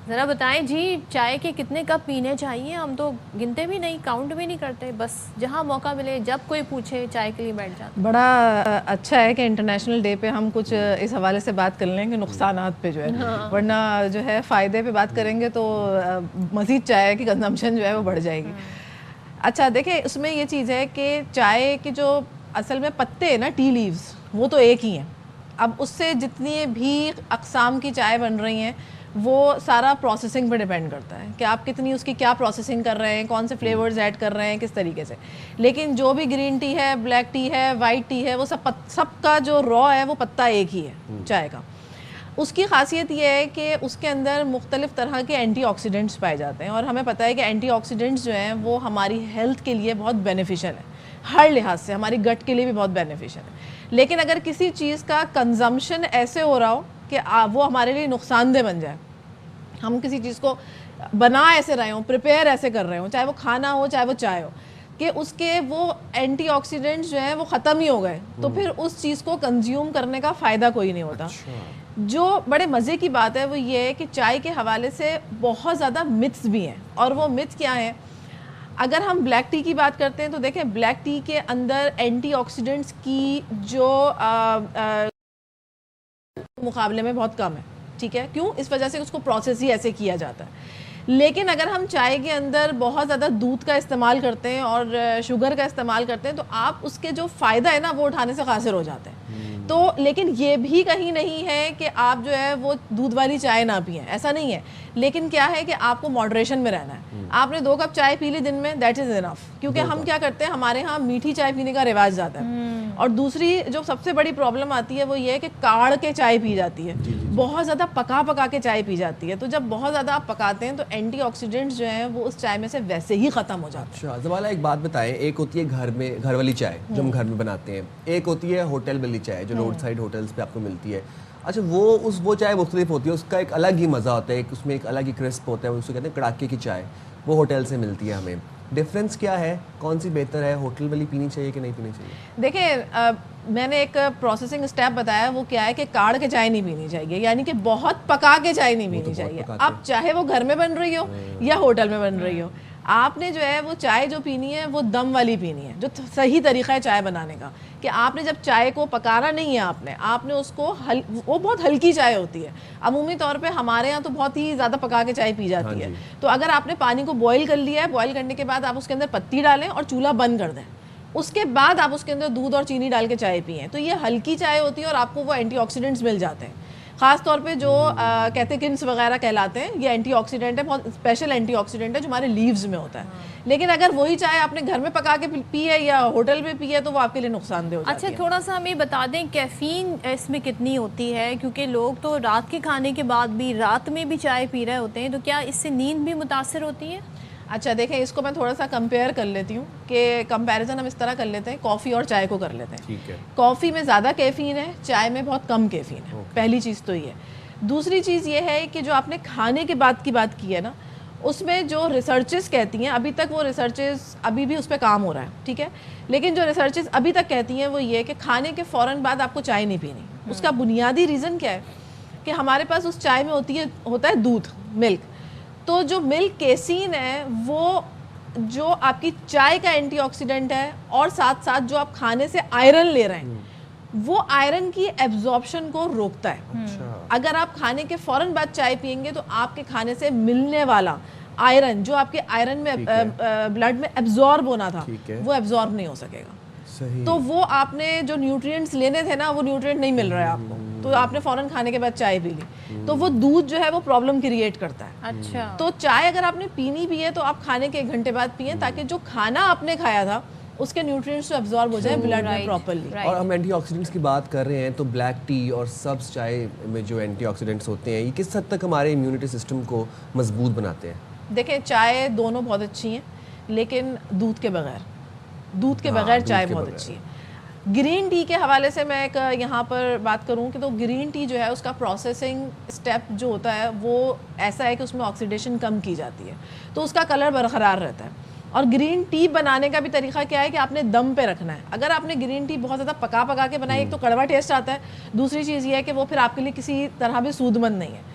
ذرا بتائیں جی چائے کے کتنے کپ پینے چاہیے؟ ہم تو گنتے بھی نہیں, کاؤنٹ بھی نہیں کرتے, بس جہاں موقع ملے جب کوئی پوچھے چائے کے لیے بیٹھ جاتے. بڑا اچھا ہے کہ انٹرنیشنل ڈے پہ ہم کچھ اس حوالے سے بات کر لیں کہ نقصانات پہ جو ہے, ورنہ جو ہے فائدے پہ بات کریں گے تو مزید چائے کی کنزمپشن جو ہے وہ بڑھ جائے گی. اچھا دیکھیں, اس میں یہ چیز ہے کہ چائے کے جو اصل میں پتے ہیں نا, ٹی لیوز, وہ تو ایک ہی ہیں. اب اس سے جتنی بھی اقسام کی چائے بن رہی ہیں وہ سارا پروسیسنگ پہ ڈیپینڈ کرتا ہے کہ آپ کتنی اس کی کیا پروسیسنگ کر رہے ہیں, کون سے فلیورز ایڈ کر رہے ہیں, کس طریقے سے. لیکن جو بھی گرین ٹی ہے, بلیک ٹی ہے, وائٹ ٹی ہے, وہ سب کا جو را ہے وہ پتا ایک ہی ہے چائے کا. اس کی خاصیت یہ ہے کہ اس کے اندر مختلف طرح کے اینٹی آکسیڈنٹس پائے جاتے ہیں, اور ہمیں پتہ ہے کہ اینٹی آکسیڈنٹس جو ہیں وہ ہماری ہیلتھ کے لیے بہت بینیفیشل ہے, ہر لحاظ سے ہماری گٹ کے لیے بھی بہت بینیفیشل ہے. لیکن اگر کسی چیز کا کنزمپشن ایسے ہو رہا ہو کہ وہ ہمارے لیے نقصان دہ بن جائے, ہم کسی چیز کو بنا ایسے رہے ہوں, پریپیئر ایسے کر رہے ہوں, چاہے وہ کھانا ہو چاہے وہ چائے ہو, کہ اس کے وہ اینٹی آکسیڈنٹس جو ہیں وہ ختم ہی ہو گئے, تو پھر اس چیز کو کنزیوم کرنے کا فائدہ کوئی نہیں ہوتا. جو بڑے مزے کی بات ہے وہ یہ ہے کہ چائے کے حوالے سے بہت زیادہ متس بھی ہیں, اور وہ متس کیا ہیں؟ اگر ہم بلیک ٹی کی بات کرتے ہیں تو دیکھیں بلیک ٹی کے اندر اینٹی آکسیڈنٹس کی جو مقابلے میں بہت کم ہے. ٹھیک ہے, کیوں؟ اس وجہ سے اس کو پروسیس ہی ایسے کیا جاتا ہے. لیکن اگر ہم چائے کے اندر بہت زیادہ دودھ کا استعمال کرتے ہیں اور شوگر کا استعمال کرتے ہیں تو آپ اس کے جو فائدہ ہے نا وہ اٹھانے سے قاصر ہو جاتے ہیں. تو لیکن یہ بھی کہیں نہیں ہے کہ آپ جو ہے وہ دودھ والی چائے نہ پئیں, ایسا نہیں ہے. لیکن کیا ہے کہ آپ کو ماڈریشن میں رہنا ہے. آپ نے 2 کپ چائے پی لی دن میں, دیٹ از انف. کیونکہ ہم کیا کرتے ہیں, ہمارے ہاں میٹھی چائے پینے کا رواج زیادہ ہے. اور دوسری جو سب سے بڑی پرابلم آتی ہے وہ یہ ہے کہ کاڑ کے چائے پی جاتی ہے, بہت زیادہ پکا کے چائے پی جاتی ہے. تو جب بہت زیادہ آپ پکاتے ہیں تو اینٹی آکسیڈنٹس جو ہیں وہ اس چائے میں سے ویسے ہی ختم ہو جاتے ہیں. اچھا زبالہ, ایک بات بتائیں, ایک ہوتی ہے گھر والی چائے جو ہم گھر میں بناتے ہیں, ایک ہوتی ہے ہوٹل والی چائے جو روڈ سائڈ ہوٹلس پہ آپ کو ملتی ہے. اچھا وہ چائے مختلف ہوتی ہے, اس کا ایک الگ ہی مزہ ہوتا ہے, اس میں ایک الگ ہی کرسپ ہوتا ہے, اسے کہتے ہیں کڑاکے کی چائے, وہ ہوٹل سے ملتی ہے ہمیں. ڈفرینس کیا ہے, کون سی بہتر ہے, ہوٹل والی پینی چاہیے کہ نہیں پینی چاہیے؟ دیکھیں میں نے ایک پروسیسنگ اسٹیپ بتایا, وہ کیا ہے کہ کاڑ کے چائے نہیں پینی چاہیے, یعنی کہ بہت پکا کے چائے نہیں پینی چاہیے. اب چاہے وہ گھر میں بن رہی ہو یا ہوٹل میں بن رہی ہو, آپ نے جو ہے وہ چائے جو پینی ہے وہ دم والی پینی ہے, جو صحیح طریقہ ہے چائے بنانے کا. کہ آپ نے جب چائے کو پکانا نہیں ہے, آپ نے اس کو وہ بہت ہلکی چائے ہوتی ہے. عمومی طور پہ ہمارے ہاں تو بہت ہی زیادہ پکا کے چائے پی جاتی ہے. تو اگر آپ نے پانی کو بوائل کر لیا ہے, بوائل کرنے کے بعد آپ اس کے اندر پتی ڈالیں اور چولہا بند کر دیں, اس کے بعد آپ اس کے اندر دودھ اور چینی ڈال کے چائے پئیں, تو یہ ہلکی چائے ہوتی ہے اور آپ کو وہ اینٹی آکسیڈنٹس مل جاتے ہیں. خاص طور پہ جو کیتیکنس وغیرہ کہلاتے ہیں، یہ اینٹی آکسیڈنٹ ہے، بہت اسپیشل اینٹی آکسیڈنٹ ہے جو ہمارے لیوز میں ہوتا ہے. لیکن اگر وہی چائے آپ نے گھر میں پکا کے پی ہے یا ہوٹل میں پی ہے تو وہ آپ کے لیے نقصان دہ ہو جاتی ہے. اچھا تھوڑا سا ہمیں بتا دیں کیفین اس میں کتنی ہوتی ہے، کیونکہ لوگ تو رات کے کھانے کے بعد بھی رات میں بھی چائے پی رہے ہوتے ہیں، تو کیا اس سے نیند بھی متاثر ہوتی ہے؟ اچھا دیکھیں، اس کو میں تھوڑا سا کمپیئر کر لیتی ہوں کہ کمپیریزن ہم اس طرح کر لیتے ہیں، کافی اور چائے کو کر لیتے ہیں. ٹھیک ہے. کافی میں زیادہ کیفین ہے، چائے میں بہت کم کیفین ہے. پہلی چیز تو یہ ہے. دوسری چیز یہ ہے کہ جو آپ نے کھانے کے بعد کی بات کی ہے نا، اس میں جو ریسرچز کہتی ہیں، ابھی تک وہ ریسرچز ابھی بھی اس پہ کام ہو رہا ہے، ٹھیک ہے، لیکن جو ریسرچز ابھی تک کہتی ہیں وہ یہ کہ کھانے کے فوراً بعد آپ کو چائے نہیں پینی. اس کا بنیادی ریزن کیا ہے کہ ہمارے پاس اس چائے میں ہوتا ہے دودھ، ملک. تو جو ملک کیسین ہے وہ جو آپ کی چائے کا اینٹی آکسیڈنٹ ہے، اور ساتھ ساتھ جو آپ کھانے سے آئرن لے رہے ہیں وہ آئرن کی ایبزارپشن کو روکتا ہے. اگر آپ کھانے کے فوراً بعد چائے پئیں گے تو آپ کے کھانے سے ملنے والا آئرن جو آپ کے آئرن میں بلڈ میں ایبزارب ہونا تھا وہ ایبزارب نہیں ہو سکے گا. تو وہ آپ نے جو نیوٹرینٹس لینے تھے نا وہ نیوٹرینٹ نہیں مل رہا ہے آپ کو، تو آپ نے فوراً کھانے کے بعد چائے پی لی تو وہ دودھ جو ہے وہ پرابلم کریٹ کرتا ہے. اچھا تو چائے اگر آپ نے پینی بھی ہے تو آپ کھانے کے 1 گھنٹے بعد پئیں تاکہ جو کھانا آپ نے کھایا تھا اس کے نیوٹرینٹس ایبزارب ہو جائیں بلڈ میں پراپرلی. اور ہم اینٹی آکسیڈنٹس کی بات کر رہے ہیں تو بلیک ٹی اور سبز چائے میں جو اینٹی آکسیڈنٹس ہوتے ہیں یہ کس حد تک ہمارے امیونٹی سسٹم کو مضبوط بناتے ہیں؟ دیکھیں چائے دونوں بہت اچھی ہیں لیکن دودھ کے بغیر چائے بہت اچھی ہے. گرین ٹی کے حوالے سے میں ایک یہاں پر بات کروں کہ تو گرین ٹی جو ہے اس کا پروسیسنگ اسٹیپ جو ہوتا ہے وہ ایسا ہے کہ اس میں آکسیڈیشن کم کی جاتی ہے تو اس کا کلر برقرار رہتا ہے. اور گرین ٹی بنانے کا بھی طریقہ کیا ہے کہ آپ نے دم پہ رکھنا ہے. اگر آپ نے گرین ٹی بہت زیادہ پکا کے بنائی، ایک تو کڑوا ٹیسٹ آتا ہے، دوسری چیز یہ ہے کہ وہ پھر آپ کے لیے کسی طرح بھی سود مند نہیں ہے.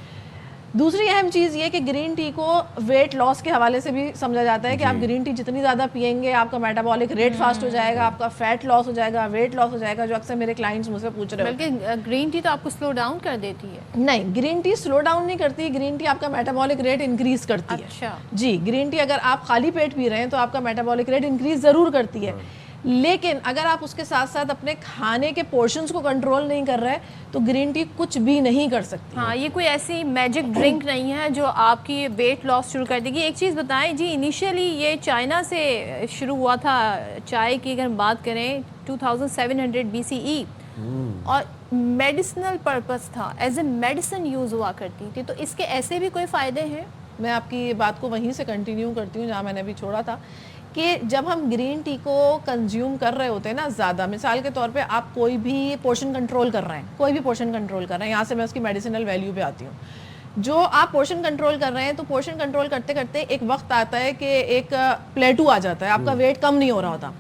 دوسری اہم چیز یہ کہ گرین ٹی کو ویٹ لاس کے حوالے سے بھی سمجھا جاتا ہے کہ آپ گرین ٹی جتنی زیادہ پئیں گے آپ کا میٹابولک ریٹ فاسٹ ہو جائے گا، آپ کا فیٹ لاس ہو جائے گا، ویٹ لاس ہو جائے گا، جو اکثر میرے کلائنٹس مجھ سے پوچھ رہے ہیں. بلکہ گرین ٹی تو آپ کو سلو ڈاؤن کر دیتی ہے. نہیں، گرین ٹی سلو ڈاؤن نہیں کرتی، گرین ٹی آپ کا میٹابولک ریٹ انکریز کرتی ہے. اچھا جی، گرین ٹی اگر آپ خالی پیٹ پی رہے ہیں تو آپ کا میٹابولک ریٹ انکریز ضرور کرتی ہے، لیکن اگر آپ اس کے ساتھ ساتھ اپنے کھانے کے پورشنز کو کنٹرول نہیں کر رہے تو گرین ٹی کچھ بھی نہیں کر سکتی. ہاں، یہ کوئی ایسی میجک ڈرنک نہیں ہے جو آپ کی ویٹ لاس شروع کر دے گی. ایک چیز بتائیں جی، انیشیلی یہ چائنا سے شروع ہوا تھا چائے کی، اگر ہم بات کریں 2700 BCE، اور میڈیسنل پرپس تھا، ایز اے میڈیسن یوز ہوا کرتی تھی. تو اس کے ایسے بھی کوئی فائدے ہیں؟ میں آپ کی بات کو وہیں سے کنٹینیو کرتی ہوں جہاں میں نے ابھی چھوڑا تھا کہ جب ہم گرین ٹی کو کنزیوم کر رہے ہوتے ہیں نا زیادہ، مثال کے طور پہ آپ کوئی بھی پورشن کنٹرول کر رہے ہیں، یہاں سے میں اس کی میڈیسنل ویلیو پہ آتی ہوں. جو آپ پورشن کنٹرول کر رہے ہیں تو پورشن کنٹرول کرتے کرتے ایک وقت آتا ہے کہ ایک پلیٹو آ جاتا ہے، آپ کا ویٹ کم نہیں ہو رہا ہوتا.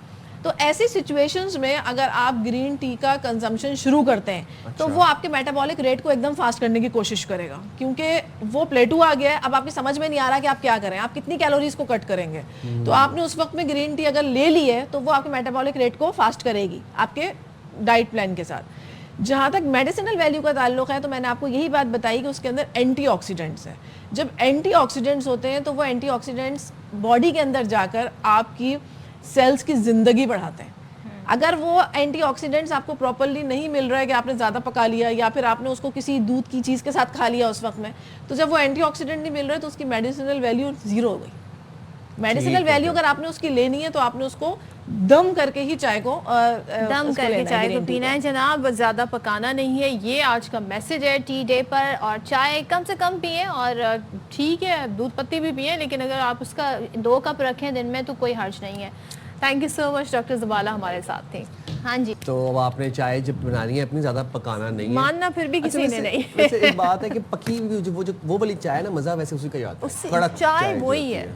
تو ایسی سچویشنز میں اگر آپ گرین ٹی کا کنزمپشن شروع کرتے ہیں تو وہ آپ کے میٹابولک ریٹ کو ایک دم فاسٹ کرنے کی کوشش کرے گا، کیونکہ وہ پلیٹو آ گیا ہے. اب آپ کی سمجھ میں نہیں آ رہا کہ آپ کیا کریں، آپ کتنی کیلوریز کو کٹ کریں گے. تو آپ نے اس وقت میں گرین ٹی اگر لے لی ہے تو وہ آپ کے میٹابولک ریٹ کو فاسٹ کرے گی آپ کے ڈائٹ پلان کے ساتھ. جہاں تک میڈیسنل ویلیو کا تعلق ہے تو میں نے آپ کو یہی بات بتائی کہ اس کے اندر اینٹی آکسیڈنٹس ہیں. جب اینٹی آکسیڈنٹس ہوتے ہیں تو وہ اینٹی آکسیڈنٹس باڈی کے اندر جا کر آپ کی سیلز کی زندگی بڑھاتے ہیں. اگر وہ اینٹی آکسیڈنٹس آپ کو پراپرلی نہیں مل رہا ہے کہ آپ نے زیادہ پکا لیا یا پھر آپ نے اس کو کسی دودھ کی چیز کے ساتھ کھا لیا اس وقت میں، تو جب وہ اینٹی آکسیڈنٹ نہیں مل رہا ہے تو اس کی میڈیسنل ویلیو زیرو ہو گئی. میڈیسنل ویلیو اگر آپ نے اس کی لینی ہے تو آپ نے اس کو دم کر کے ہی چائے کو پینا ہے جناب، زیادہ پکانا نہیں ہے. یہ آج کا میسج ہے ٹی ڈے پر. اور چائے کم سے کم پئیں، اور ٹھیک ہے دودھ پتی بھی پئیں، لیکن اگر آپ اس کا 2 کپ رکھیں دن میں تو کوئی حرج نہیں ہے. Thank you so much doctor Zubala ہمارے ساتھ تھے. ہاں جی، تو اب آپ نے چائے جب بنانی ہے اپنی زیادہ پکانا نہیں ہے، ماننا پھر بھی کسی نے نہیں. ویسے ایک بات ہے کہ پکی ہوئی وہ والی چائے نا مزہ ویسے اسی کا ہی آتا ہے، کڑک چائے وہی ہے.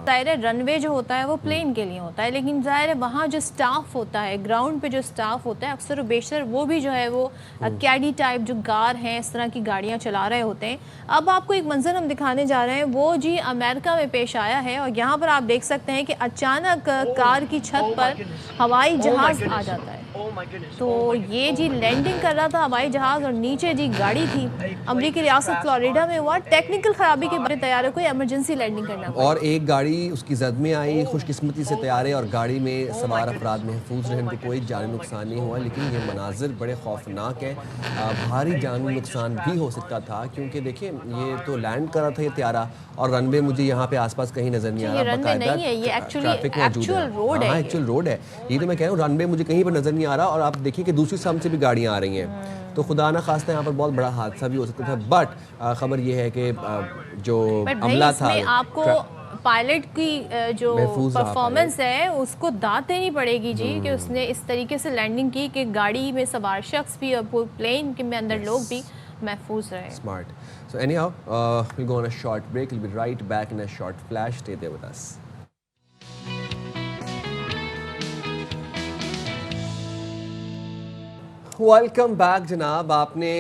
ظاہر ہے رن وے جو ہوتا ہے وہ پلین کے لیے ہوتا ہے، لیکن ظاہر ہے وہاں جو سٹاف ہوتا ہے، گراؤنڈ پہ جو سٹاف ہوتا ہے اکثر و بیشتر وہ بھی جو ہے وہ کیڈی ٹائپ جو گار ہیں اس طرح کی گاڑیاں چلا رہے ہوتے ہیں. اب آپ کو ایک منظر ہم دکھانے جا رہے ہیں، وہ جی امریکہ میں پیش آیا ہے. اور یہاں پر آپ دیکھ سکتے ہیں کہ اچانک کار کی چھت پر ہوائی جہاز آ جاتا ہے. تو یہ جی لینڈنگ کر رہا تھا ہوائی جہاز اور نیچے جی گاڑی تھی. امریکی ریاست فلوریڈا میں ہوا ٹیکنیکل خرابی کے بعد طیارے کو ایمرجنسی لینڈنگ کرنا پڑا. اور ایک گاڑی اس کی زد میں آئی. خوش قسمتی سے طیارے اور گاڑی میں سوار افراد محفوظ رہے, ان کو کوئی جانی نقصان نہیں ہوا. لیکن یہ مناظر بڑے خوفناک ہیں, بھاری جانی نقصان بھی ہو سکتا تھا, کیونکہ دیکھیں یہ تو لینڈ کر رہا تھا یہ طیارہ, اور رن وے مجھے یہاں پہ آس پاس کہیں نظر نہیں آ رہا. رن وے نہیں ہے, یہ ایکچوئل روڈ ہے. ایکچوئل روڈ ہے, یہ تو میں کہہ رہا ہوں رن وے مجھے کہیں پر نظر نہیں آ رہا. اور آپ دیکھیں کہ دوسری سمت سے بھی گاڑیاں آ رہی ہیں, تو خدا نہ خواستہ یہاں پر بہت بڑا حادثہ بھی ہو سکتا تھا. بٹ خبر یہ ہے کہ جو عملہ تھا, آپ کو پائلٹ کی جو پرفارمنس ہے اس کو داد دینی پڑے گی جی, کہ اس نے اس طریقے سے لینڈنگ کی کہ گاڑی میں سوار شخص بھی اور پلین کے میں اندر لوگ بھی محفوظ رہے. Smart. So anyhow, we'll go on a short break. We'll be right back in a short flash. Stay there with us. Welcome back جناب. آپ نے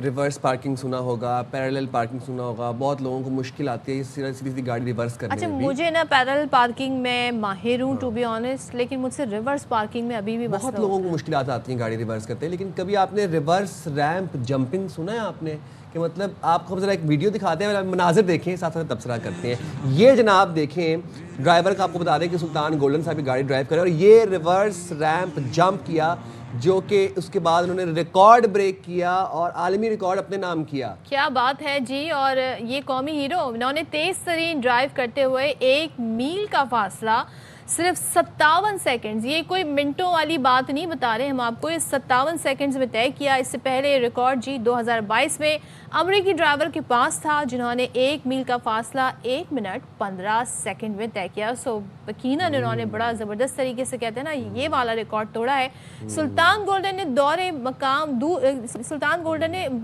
ریورس پارکنگ سنا ہوگا, پیرالل پارکنگ سنا ہوگا. بہت لوگوں کو مشکل آتی ہے سیدھی گاڑی ریورس کرنے میں. اچھا مجھے نا پیرالل پارکنگ میں ماہر ہوں ٹو بی آنیسٹ, لیکن مجھ سے ریورس پارکنگ میں ابھی بھی بہت لوگوں کو مشکلات آتی ہیں گاڑی ریورس کرتے ہیں. لیکن کبھی آپ نے ریورس ریمپ جمپنگ سنا ہے آپ نے؟ کہ مطلب آپ کو ذرا ایک ویڈیو دکھاتے ہیں, مناظر دیکھیں, ساتھ ساتھ تبصرہ کرتے ہیں. یہ جناب دیکھیں, ڈرائیور کا آپ کو بتا دیں کہ سلطان گولڈن صاحب کی گاڑی ڈرائیو کرے, اور یہ ریورس ریمپ جمپ کیا, جو کہ اس کے بعد انہوں نے ریکارڈ بریک کیا اور عالمی ریکارڈ اپنے نام کیا. کیا بات ہے جی. اور یہ قومی ہیرو, انہوں نے تیز ترین ڈرائیو کرتے ہوئے 1 میل کا فاصلہ صرف 57 سیکنڈز, یہ کوئی منٹوں والی بات نہیں بتا رہے ہم آپ کو, یہ 57 سیکنڈز میں طے کیا. اس سے پہلے ریکارڈ جی 2022 میں امریکی ڈرائیور کے پاس تھا, جنہوں نے 1 میل کا فاصلہ 1 منٹ 15 سیکنڈ میں طے کیا. سو یقیناً انہوں نے بڑا زبردست طریقے سے, کہتے ہیں نا, یہ والا ریکارڈ توڑا ہے. سلطان گولڈن نے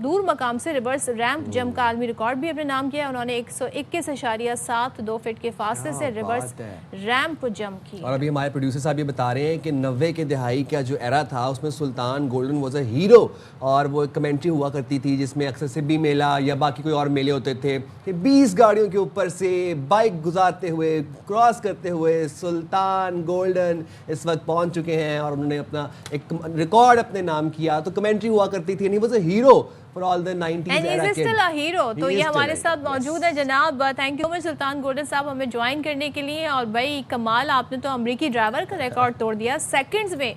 دور مقام سے ریورس ریمپ جمپ کا عالمی ریکارڈ بھی اپنے نام کیا. انہوں نے 121.72 فٹ کے فاصلے سے ریورس ریمپ جمپ کی. اور ابھی ہمارے پروڈیوسر صاحب یہ بتا رہے ہیں کہ 90 کے دہائی کا جو ایرا تھا اس میں سلطان گولڈن واز اے ہیرو, اور وہ کمنٹری ہوا کرتی تھی جس میں اکثر سبی میلہ یا باقی کوئی اور میلے ہوتے تھے کہ 20 گاڑیوں کے اوپر سے بائک گزارتے ہوئے, کراس کرتے ہوئے سلطان گولڈن اس وقت پہنچ چکے ہیں, اور انہوں نے اپنا ایک ریکارڈ اپنے نام کیا. تو کمنٹری ہوا کرتی تھی, he was a hero for all the 90s and he is still a hero. تو یہ ہمارے ساتھ موجود ہے جناب. تھینک یو سلطان گولڈن صاحب ہمیں جوائن کرنے کے لیے. اور بھائی کمال, آپ نے تو امریکی ڈرائیور کا ریکارڈ توڑ دیا, سیکنڈز میں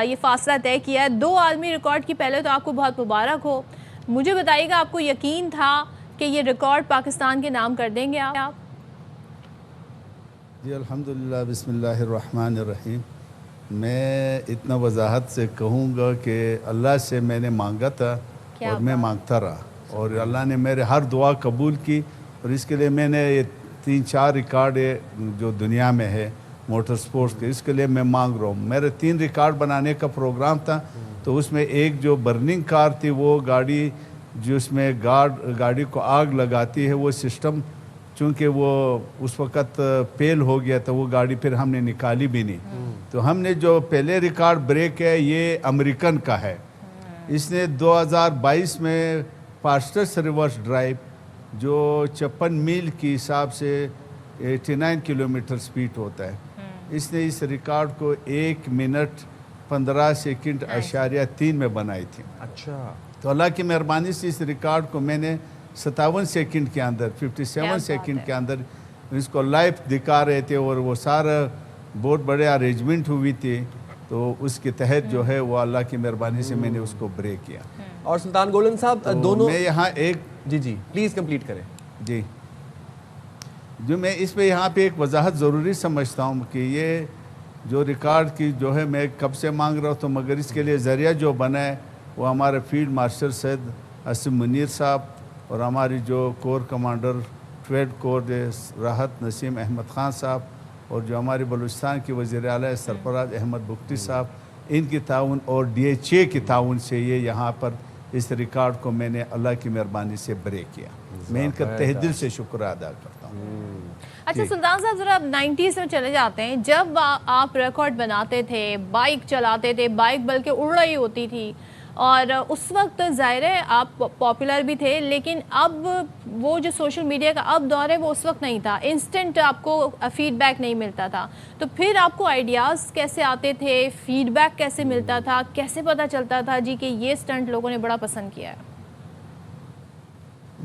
یہ فاصلہ طے کیا ہے. 2 عالمی ریکارڈ کی پہلے تو آپ کو بہت مبارک ہو. مجھے بتائیے گا, آپ کو یقین تھا کہ یہ ریکارڈ پاکستان کے نام کر دیں گے آپ؟ جی الحمدللہ, بسم اللہ الرحمن الرحیم. میں اتنا وضاحت سے کہوں گا کہ اللہ سے میں نے مانگا تھا اور میں مانگتا رہا, اور اللہ نے میرے ہر دعا قبول کی. اور اس کے لیے میں نے یہ 3-4 ریکارڈ جو دنیا میں ہے موٹر سپورٹس کے, اس کے لیے میں مانگ رہا ہوں. میرے 3 ریکارڈ بنانے کا پروگرام تھا, تو اس میں ایک جو برننگ کار تھی, وہ گاڑی جو اس میں گاڑی کو آگ لگاتی ہے, وہ سسٹم چونکہ وہ اس وقت فیل ہو گیا تھا, وہ گاڑی پھر ہم نے نکالی بھی نہیں. تو ہم نے جو پہلے ریکارڈ بریک ہے یہ امریکن کا ہے. اس نے 2022 میں فاسٹسٹ ریورس ڈرائیو جو 56 میل کی حساب سے 89 کلومیٹر سپیڈ ہوتا ہے, اس نے اس ریکارڈ کو 1 منٹ 15 سیکنڈ اشاریہ 3 میں بنائی تھی. اچھا, تو اللہ کی مہربانی سے اس ریکارڈ کو میں نے 57 سیکنڈ کے اندر 57 سیکنڈ کے اندر اس کو لائیو دکھا رہے تھے, اور وہ سارا بہت بڑے ارینجمنٹ ہوئی تھی, تو اس کے تحت جو ہے وہ اللہ کی مہربانی سے میں نے اس کو بریک کیا. اور سلطان گولڈن صاحب دونوں, میں یہاں ایک جی پلیز کمپلیٹ کریں. جی جو میں اس پہ یہاں پہ ایک وضاحت ضروری سمجھتا ہوں کہ یہ جو ریکارڈ کی جو ہے میں کب سے مانگ رہا ہوں, تو مگر اس کے لیے ذریعہ جو بنا ہے وہ ہمارے فیلڈ مارشل سید اسم منیر صاحب, اور ہماری جو کور کمانڈر ٹریڈ کور راحت نسیم احمد خان صاحب, اور جو ہمارے بلوچستان کے وزیر اعلیٰ سرفراز احمد بگٹی صاحب, ان کی تعاون اور DHA کی تعاون سے یہ یہاں پر اس ریکارڈ کو میں نے اللہ کی مہربانی سے بریک کیا. میں ان کا تہ دل سے شکر ادا کرتا ہوں. اچھا سلطان صاحب, ذرا 90s میں چلے جاتے ہیں. جب آپ ریکارڈ بناتے تھے, بائک چلاتے تھے, بائک بلکہ اڑ رہی ہوتی تھی, اور اس وقت ظاہر ہے آپ پاپولر بھی تھے، لیکن اب وہ جو سوشل میڈیا کا اب دور ہے وہ اس وقت نہیں تھا، انسٹنٹ آپ کو فیڈ بیک نہیں ملتا تھا. تو پھر آپ کو آئیڈیاز کیسے آتے تھے، فیڈ بیک کیسے ملتا تھا، کیسے پتہ چلتا تھا جی کہ یہ سٹنٹ لوگوں نے بڑا پسند کیا ہے؟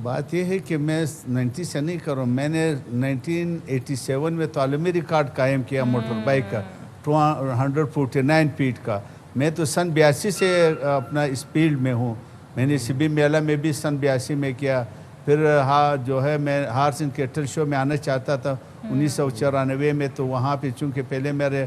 بات یہ ہے کہ میں 90 سے نہیں کروں، میں نے 1987 میں تو عالمی ریکارڈ قائم کیا موٹر بائک کا 249 فیٹ کا. میں تو سن 82 سے اپنا اس فیلڈ میں ہوں. میں نے سبی میلہ میں بھی سن 82 میں کیا. پھر جو ہے میں ہارس اینڈ کیٹل شو میں آنا چاہتا تھا 1994 میں، تو وہاں پہ چونکہ پہلے میرے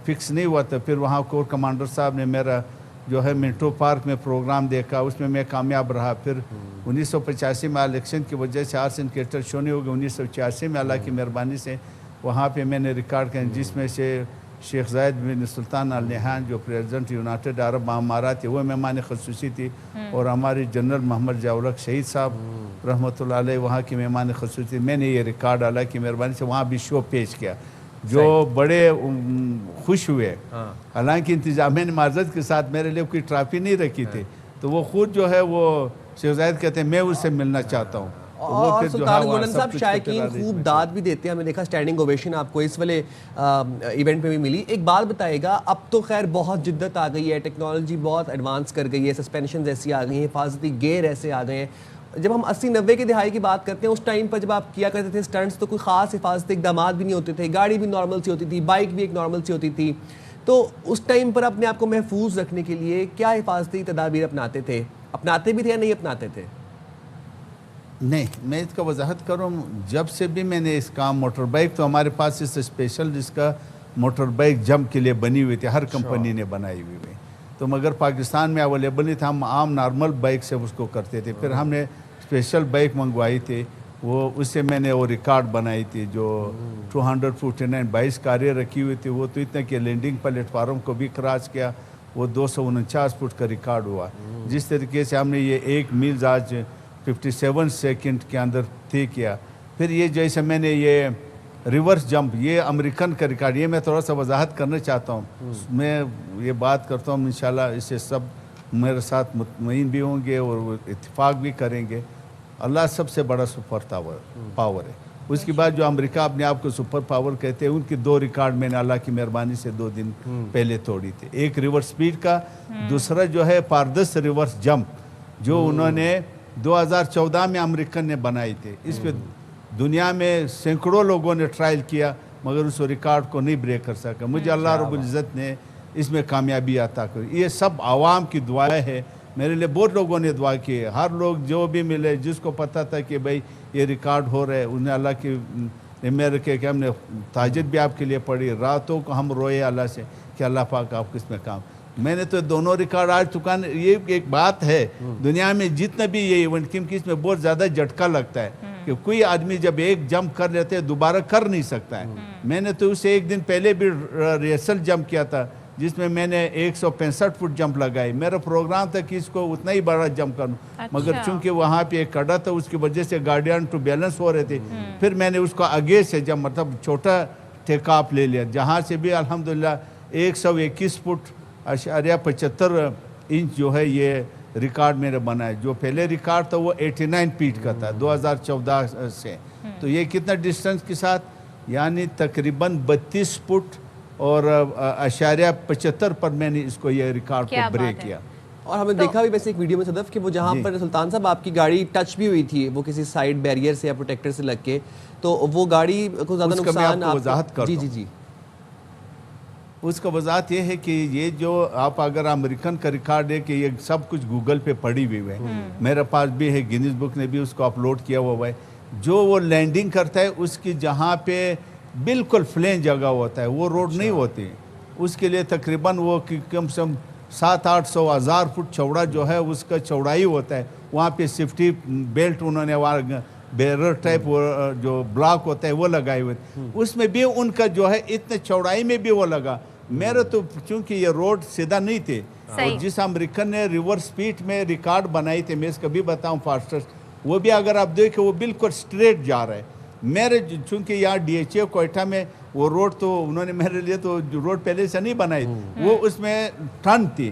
فکس نہیں ہوا تھا، پھر وہاں کور کمانڈر صاحب نے میرا جو ہے منٹو پارک میں پروگرام دیکھا، اس میں میں کامیاب رہا. پھر 1985 میں الیکشن کی وجہ سے ہارس اینڈ کیٹل شو نہیں ہو گیا. 1986 میں اللہ کی مہربانی سے وہاں پہ میں نے ریکارڈ کیا، جس میں سے شیخ زائد بن سلطان آل نہیان جو پریزیڈنٹ یونائٹڈ عرب امارات تھے وہ مہمان خصوصی تھی، اور ہماری جنرل محمد جاولک شہید صاحب رحمۃ اللہ علیہ وہاں کی مہمان خصوصی. میں نے یہ ریکارڈ اللہ کی مہربانی سے وہاں بھی شو پیش کیا، جو بڑے خوش ہوئے. حالانکہ انتظامیہ نے معذرت کے ساتھ میرے لیے کوئی ٹرافی نہیں رکھی تھی، تو وہ خود جو ہے وہ شیخ زائد کہتے ہیں میں اس سے ملنا چاہتا ہوں. اور سلطان گولن صاحب شائقین خوب داد بھی دیتے ہیں، ہم نے دیکھا اسٹینڈنگ اوویشن آپ کو اس والے ایونٹ پہ بھی ملی. ایک بات بتائے گا، اب تو خیر بہت جدت آ گئی ہے، ٹیکنالوجی بہت ایڈوانس کر گئی ہے، سسپینشنز ایسی آ گئی ہیں، حفاظتی گیئر ایسے آ گئے ہیں. جب ہم 80-90 کی دہائی کی بات کرتے ہیں، اس ٹائم پر جب آپ کیا کرتے تھے سٹنٹس تو کوئی خاص حفاظتی اقدامات بھی نہیں ہوتے تھے، گاڑی بھی نارمل سی ہوتی تھی، بائک بھی ایک نارمل سی ہوتی تھی. تو اس ٹائم پر اپنے آپ کو محفوظ رکھنے کے لیے کیا حفاظتی تدابیر اپناتے تھے؟ اپناتے بھی تھے یا نہیں اپناتے تھے؟ نہیں، میں اس کا وضاحت کروں. جب سے بھی میں نے اس کام موٹر بائک تو ہمارے پاس اس اسپیشل جس کا موٹر بائک جمپ کے لیے بنی ہوئی تھی، ہر کمپنی نے بنائی ہوئی ہے، تو مگر پاکستان میں اویلیبل نہیں تھا. ہم عام نارمل بائک سے اس کو کرتے تھے. پھر ہم نے اسپیشل بائک منگوائی تھی، وہ اس سے میں نے وہ ریکارڈ بنائی تھی جو 249 22 کاریں رکھی ہوئی تھی. وہ تو اتنا کہ لینڈنگ پلیٹ فارم کو بھی کراس کیا، وہ 249 فٹ کا ریکارڈ ہوا. جس طریقے سے ہم نے یہ 1 میل آج 57 سیکنڈ کے اندر طے کیا. پھر یہ جیسے میں نے یہ ریورس جمپ، یہ امریکن کا ریکارڈ، یہ میں تھوڑا سا وضاحت کرنا چاہتا ہوں. میں یہ بات کرتا ہوں، انشاءاللہ اس سے سب میرے ساتھ مطمئن بھی ہوں گے اور وہ اتفاق بھی کریں گے. اللہ سب سے بڑا سپر پاور ہے. اس کے بعد جو امریکہ اپنے آپ کو سپر پاور کہتے ہیں، ان کی 2 ریکارڈ میں نے اللہ کی مہربانی سے 2 دن پہلے توڑی تھی. ایک ریورس سپیڈ کا، دوسرا جو ہے پاردس ریورس جمپ جو انہوں نے 2014 میں امریکن نے بنائی تھی. اس پہ دنیا میں سینکڑوں لوگوں نے ٹرائل کیا مگر اس ریکارڈ کو نہیں بریک کر سکا. مجھے اللہ رب العزت نے اس میں کامیابی عطا کری. یہ سب عوام کی دعائیں ہے. میرے لیے بہت لوگوں نے دعا کی ہے. ہر لوگ جو بھی ملے جس کو پتہ تھا کہ بھائی یہ ریکارڈ ہو رہا ہے، انہیں اللہ کی میرے کہ ہم نے تہجد بھی آپ کے لیے پڑھی، راتوں کو ہم روئے اللہ سے کہ اللہ پاک آپ کس میں کام. میں نے تو دونوں ریکارڈ آج چکانے. یہ ایک بات ہے دنیا میں جتنا بھی یہ ایونٹ کیونکہ اس میں بہت زیادہ جھٹکا لگتا ہے کہ کوئی آدمی جب ایک جمپ کر لیتے ہیں دوبارہ کر نہیں سکتا ہے. میں نے تو اسے 1 دن پہلے بھی ریہرسل جمپ کیا تھا جس میں میں نے 165 فٹ جمپ لگائی. میرا پروگرام تھا کہ اس کو اتنا ہی بڑا جمپ کروں، مگر چونکہ وہاں پہ ایک کڑا تھا اس کی وجہ سے گارڈین ٹو بیلنس ہو رہے تھے. پھر میں نے اس کو آگے سے جب مطلب چھوٹا ٹیک آف لے لیا، جہاں سے بھی الحمدللہ 121 فٹ 75 انچ جو ہے یہ ریکارڈ میرے بنائے. جو پہلے ریکارڈ تھا وہ 89 فیٹ کا تھا 2014 سے. تو یہ کتنا ڈسٹنس کے ساتھ، یعنی تقریباً 32 فٹ اور 0.75 پر میں نے اس کو یہ ریکارڈ کو بریک کیا. اور ہمیں دیکھا بھی ویسے ایک ویڈیو میں صدف کہ وہ جہاں پر سلطان صاحب آپ کی گاڑی ٹچ بھی ہوئی تھی وہ کسی سائیڈ بیریئر سے یا پروٹیکٹر سے لگ کے، تو وہ گاڑی کو زیادہ نقصان وضاحت کرتا ہوں. جی اس کا وضاحت یہ ہے کہ یہ جو آپ اگر امریکن کا ریکارڈ ہے کہ یہ سب کچھ گوگل پہ پڑی ہوئی ہے، میرے پاس بھی ہے، گینیز بک نے بھی اس کو اپلوڈ کیا ہوا ہے. جو وہ لینڈنگ کرتا ہے اس کی جہاں پہ بالکل فلین جگہ ہوتا ہے وہ روڈ نہیں ہوتی، اس کے لیے تقریباً وہ کم سے کم 700-800 ہزار فٹ چوڑا جو ہے اس کا چوڑائی ہوتا ہے. وہاں پہ سیفٹی بیلٹ انہوں نے بیرر ٹائپ جو بلاک ہوتا ہے وہ لگائے ہوئے، اس میں بھی ان کا جو ہے اتنے چوڑائی میں بھی وہ لگا. میرا تو چونکہ یہ روڈ سیدھا نہیں تھے، اور جس امریکن نے ریورس سپیڈ میں ریکارڈ بنائی تھی، میں اس کا بھی بتاؤں فاسٹسٹ، وہ بھی اگر آپ دیکھیں وہ بالکل سٹریٹ جا رہا ہے. میرے چونکہ یہاں ڈی ایچ اے کوئٹہ میں وہ روڈ تو انہوں نے میرے لیے تو روڈ پہلے سے نہیں بنائی، وہ اس میں ٹرن تھی،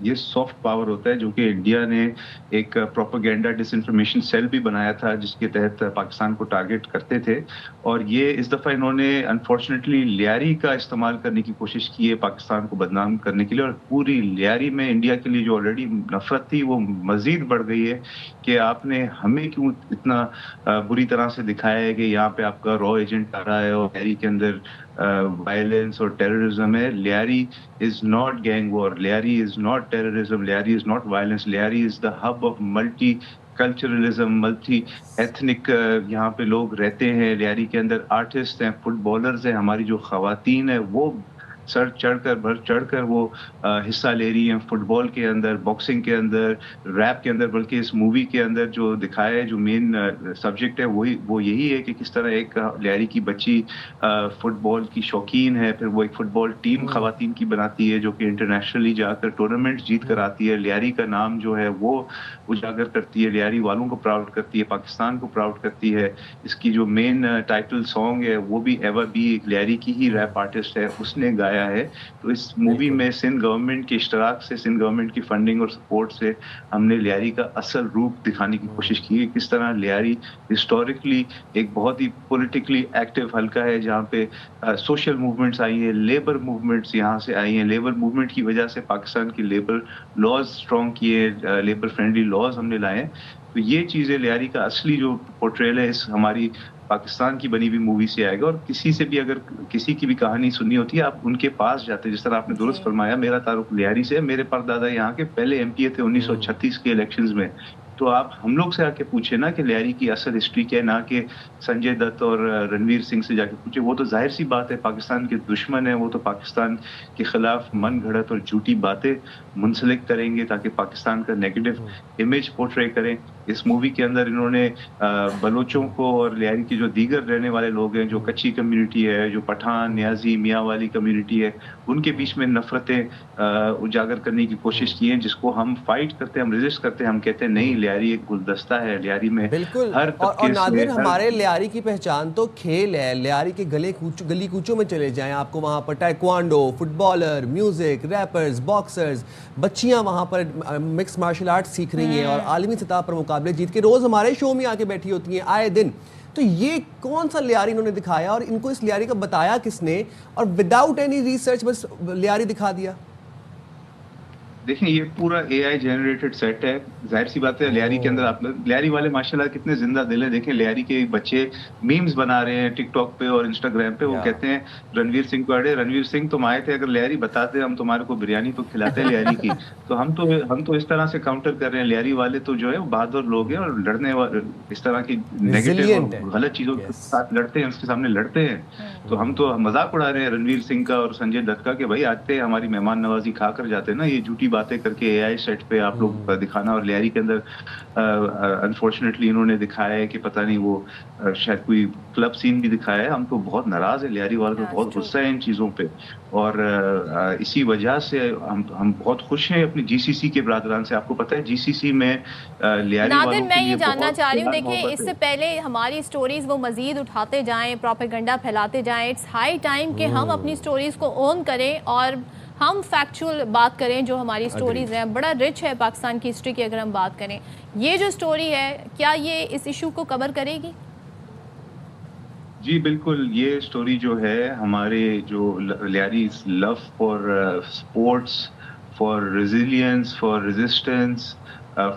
یہ سافٹ پاور ہوتا ہے جو کہ انڈیا نے ایک پروپیگنڈا ڈس انفارمیشن سیل بھی بنایا تھا جس کے تحت پاکستان کو ٹارگٹ کرتے تھے. اور یہ اس دفعہ انہوں نے انفارچونیٹلی لیاری کا استعمال کرنے کی کوشش کی ہے پاکستان کو بدنام کرنے کے لیے, اور پوری لیاری میں انڈیا کے لیے جو آلریڈی نفرت تھی وہ مزید بڑھ گئی ہے کہ آپ نے ہمیں کیوں اتنا بری طرح سے دکھایا ہے کہ یہاں پہ آپ کا را ایجنٹ آ رہا ہے اور لیاری کے اندر وائلنس اور ٹیررزم ہے. Lyari is not gang war, Lyari is not terrorism, Lyari is not violence, Lyari is the hub of multi culturalism, multi ethnic یہاں پہ لوگ رہتے ہیں. لیاری کے اندر آرٹسٹ ہیں, فٹ بالرز ہیں, ہماری جو خواتین ہیں وہ سر چڑھ کر بڑھ چڑھ کر وہ حصہ لے رہی ہیں فٹ بال کے اندر, باکسنگ کے اندر, ریپ کے اندر. بلکہ اس مووی کے اندر جو دکھایا ہے, جو مین سبجیکٹ ہے وہ یہی ہے کہ کس طرح ایک لیاری کی بچی فٹ بال کی شوقین ہے, پھر وہ ایک فٹ بال ٹیم خواتین کی بناتی ہے جو کہ انٹرنیشنلی جا کر ٹورنامنٹ جیت کر آتی ہے. لیاری کا نام جو ہے وہ اجاگر کرتی ہے, لیاری والوں کو پراؤڈ کرتی ہے, پاکستان کو پراؤڈ کرتی ہے. اس کی جو مین ٹائٹل سانگ ہے وہ بھی ایوا بی ایک لیاری کی ہی ریپ آرٹسٹ ہے, اس نے گایا ہے. تو اس مووی میں سندھ گورنمنٹ کے اشتراک سے, سندھ گورنمنٹ کی فنڈنگ اور سپورٹ سے ہم نے لیاری کا اصل روپ دکھانے کی کوشش کی ہے, کس طرح لیاری ہسٹوریکلی ایک بہت ہی پولیٹیکلی ایکٹیو حلقہ ہے جہاں پہ سوشل موومنٹس آئی ہیں, لیبر موومنٹس یہاں سے آئی ہیں. لیبر موومنٹ کی وجہ سے پاکستان کی لیبر لاز اسٹرانگ کیے, لیبر فرینڈلی لاز ہم نے لائے. تو یہ چیزیں لیاری کا اصلی جو پورٹریل ہے اس ہماری پاکستان کی بنی ہوئی مووی سے آئے گا. اور کسی سے بھی اگر کسی کی بھی کہانی سننی ہوتی ہے آپ ان کے پاس جاتے ہیں, جس طرح آپ نے درست فرمایا میرا تعلق لیاری سے ہے. میرے پردادا یہاں کے پہلے MP تھے 1936 کے الیکشنز میں. تو آپ ہم لوگ سے آ کے پوچھے نا کہ لیاری کی اصل ہسٹری کیا ہے, نہ کہ سنجے دت اور رنویر سنگھ سے جا کے پوچھے. وہ تو ظاہر سی بات ہے پاکستان کے دشمن ہیں, وہ تو پاکستان کے خلاف من گھڑت اور جھوٹی باتیں منسلک کریں گے تاکہ پاکستان کا نیگیٹو امیج پورٹرے کریں. اس مووی کے اندر انہوں نے بلوچوں کو اور لیاری کے جو دیگر رہنے والے لوگ ہیں, جو کچی کمیونٹی ہے, جو پٹھان, نیازی, میاں والی کمیونٹی ہے, ان کے بیچ میں نفرتیں اجاگر کرنے کی کوشش کی ہیں, جس کو ہم فائٹ کرتے ہیں, ہم ریزسٹ کرتے ہیں. ہم کہتے ہیں نہیں, لیاری ایک گلدستہ ہے, لیاری میں بالکل. ہر اور نادر, ہمارے لیاری کی پہچان تو کھیل ہے. لیاری کے گلی کوچوں میں چلے جائیں, آپ کو وہاں پر taekwondo, footballer, music, rappers, boxers, بچیاں وہاں پر مکس مارشل آرٹ سیکھ رہی ہیں اور عالمی سطح پر مقابلے جیت کے روز ہمارے شو میں آ کے بیٹھی ہوتی ہیں آئے دن. تو یہ کون سا لیاری انہوں نے دکھایا اور ان کو اس لیاری کا بتایا کس نے, اور وداؤٹ اینی ریسرچ بس لیاری دکھا دیا؟ دیکھیں یہ پورا AI جنریٹڈ سیٹ ہے. ظاہر سی بات ہے لیاری کے اندر آپ لیاری والے ماشاءاللہ کتنے زندہ دل ہیں. دیکھیں لیاری کے بچے میمز بنا رہے ہیں ٹک ٹاک پہ اور انسٹاگرام پہ. وہ کہتے ہیں رنویر سنگھ کو, اڑے رنویر سنگھ تم آئے تھے, اگر لیاری بتاتے ہم تمہارے کو بریانی تو کھلاتے لیاری کی. تو ہم تو اس طرح سے کاؤنٹر کر رہے ہیں. لیاری والے تو جو ہے وہ بہادر لوگ ہیں اور لڑنے والے اس طرح کی نیگیٹو اور غلط چیزوں کے ساتھ لڑتے ہیں, اس کے سامنے لڑتے ہیں. تو ہم تو مذاق اڑا رہے ہیں رنویر سنگھ کا اور سنجے دت کا کہ بھائی آتے ہماری مہمان نوازی کھا کر جاتے ہیں نا, یہ جھوٹی باتیں کر کے AI سیٹ پہ آپ لوگ دکھانا. اور لیاری کے اندر انفارچونیٹلی انہوں نے دکھایا ہے کہ پتہ نہیں وہ شاید کوئی کلب سین بھی دکھایا ہے. ہم تو بہت ناراض ہیں, لیاری والوں کو بہت غصہ ہے ان چیزوں پہ, اور اسی وجہ سے ہم بہت خوش ہیں اپنی GCC کے برادران سے. آپ کو پتہ ہے GCC میں لیاری والوں کے لیے میں یہ جاننا چاہ رہی ہوں, دیکھیں اس سے پہلے ہماری سٹوریز وہ مزید اٹھاتے جائیں, پروپیگنڈا پھیلاتے جائیں. اٹس ہائی ٹائم کہ ہم اپنی سٹوریز کو اون کریں اور ہم فیکچول بات کریں. جو ہماری سٹوریز ہیں بڑا رچ ہے پاکستان کی ہسٹری کی. اگر ہم بات کریں یہ جو سٹوری ہے, کیا یہ اس ایشو کو کور کرے گی؟ جی بالکل. یہ سٹوری جو ہے ہمارے جو Lyari love for sports, for resilience, for resistance,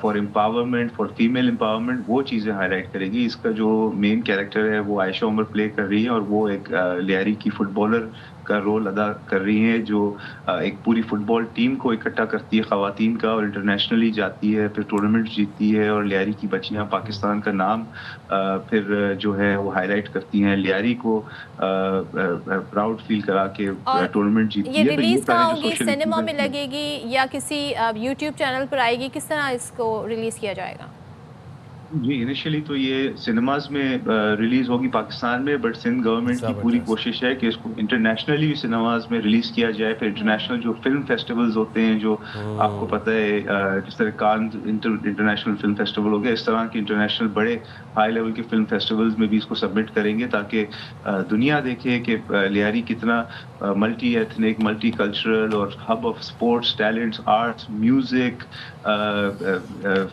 for empowerment, for female empowerment, وہ چیزیں ہائی لائٹ کرے گی. اس کا جو مین کیریکٹر ہے وہ عائشہ عمر پلے کر رہی ہے, اور وہ ایک لیاری کی فٹ بالر کا رول ادا کر رہی ہیں, جو ایک پوری فٹ بال ٹیم کو اکٹھا کرتی ہے خواتین کا, اور انٹرنیشنلی جاتی ہے, پھر ٹورنامنٹ جیتتی ہے, اور لیاری کی بچیاں پاکستان کا نام پھر جو ہے وہ ہائی لائٹ کرتی ہیں, لیاری کو پراؤڈ فیل کرا کے ٹورنامنٹ جیتتی ہے. یہ ریلیز کہاں ہوگی, سینما میں لگے گی یا کسی یوٹیوب چینل پر آئے گی, کس طرح اس کو ریلیز کیا جائے گا؟ جی انیشلی تو یہ سنیماز میں ریلیز ہوگی پاکستان میں، بٹ سندھ گورنمنٹ کی پوری کوشش ہے کہ اس کو انٹرنیشنلی بھی سنیماز میں ریلیز کیا جائے. پھر انٹرنیشنل جو فلم فیسٹیولز ہوتے ہیں جو آپ کو پتہ ہے جس طرح کانز انٹرنیشنل فلم فیسٹیول ہو گیا، اس طرح کے انٹرنیشنل بڑے ہائی لیول کے فلم فیسٹیولز میں بھی اس کو سبمٹ کریں گے تاکہ دنیا دیکھے کہ لیاری کتنا ملٹی ایتھنک، ملٹی کلچرل اور hub of sports, talents, arts, music,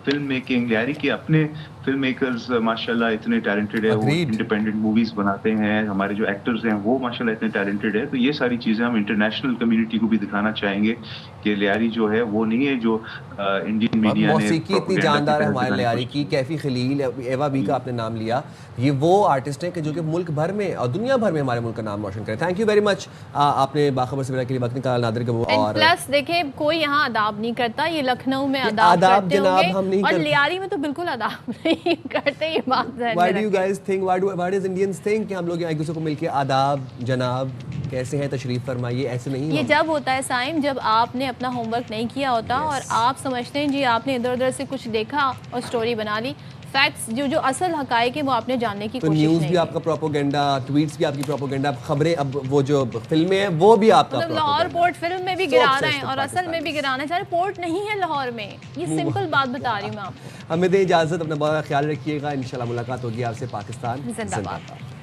film making. Lyari کے اپنے فلم میکرز ماشاءاللہ اتنے ٹیلنٹڈ ہے، وہ انڈیپینڈنٹ موویز بناتے ہیں. ہمارے جو ایکٹرز ہیں وہ ماشاءاللہ اتنے ٹیلنٹڈ ہے. تو یہ ساری چیزیں ہم انٹرنیشنل کمیونٹی کو بھی دکھانا چاہیں گے کہ لیاری جو ہے وہ نہیں ہے جو انڈین میڈیا نے. موسیقی اتنی جاندار ہے ہمارے لیاری کی. کیفی خلیل، ایوا بی کا آپ نے نام لیا، یہ وہ آرٹسٹ ہیں کہ جو کہ ملک بھر میں اور دنیا بھر میں ہمارے ملک کا نام روشن کرے. تھینک یو ویری مچ، آپ نے باخبر سے کے لیے وقت نکالا نادر کا. اور پلس دیکھیں کوئی یہاں اداب نہیں کرتا، یہ لکھنؤ میں اداب کرتے ہوں گے اور لیاری میں تو بالکل اداب نہیں کرتے. یہ بات ہے. Why do you guys think, why does Indians think کہ ہم لوگ ایک دوسرے کو مل کے آداب جناب کیسے ہیں تشریف فرمائیے، ایسے نہیں. یہ جب ہوتا ہے سائم جب آپ نے اپنا ہوم ورک نہیں کیا ہوتا اور آپ سمجھتے ہیں جی آپ نے ادھر ادھر سے کچھ دیکھا اور سٹوری بنا لی. فیکٹس جو اصل حقائق ہیں وہ آپ نے جاننے کی کوشش نہیں. نیوز بھی آپ کا پروپیگنڈا، ٹویٹس بھی آپ کی پروپیگنڈا، خبریں، اب وہ جو فلمیں ہیں وہ بھی آپ کا مطلب لاہور پورٹ فلم میں بھی گرا رہے ہیں اور اصل میں بھی گرانا چاہ رہے ہیں. پورٹ نہیں ہے لاہور میں، یہ سمپل بات بتا رہی ہوں میں آپ کو. ہمیں دیں اجازت، اپنا بہت خیال رکھیے گا. انشاءاللہ ملاقات ہوگی آپ سے. پاکستان زندہ باد.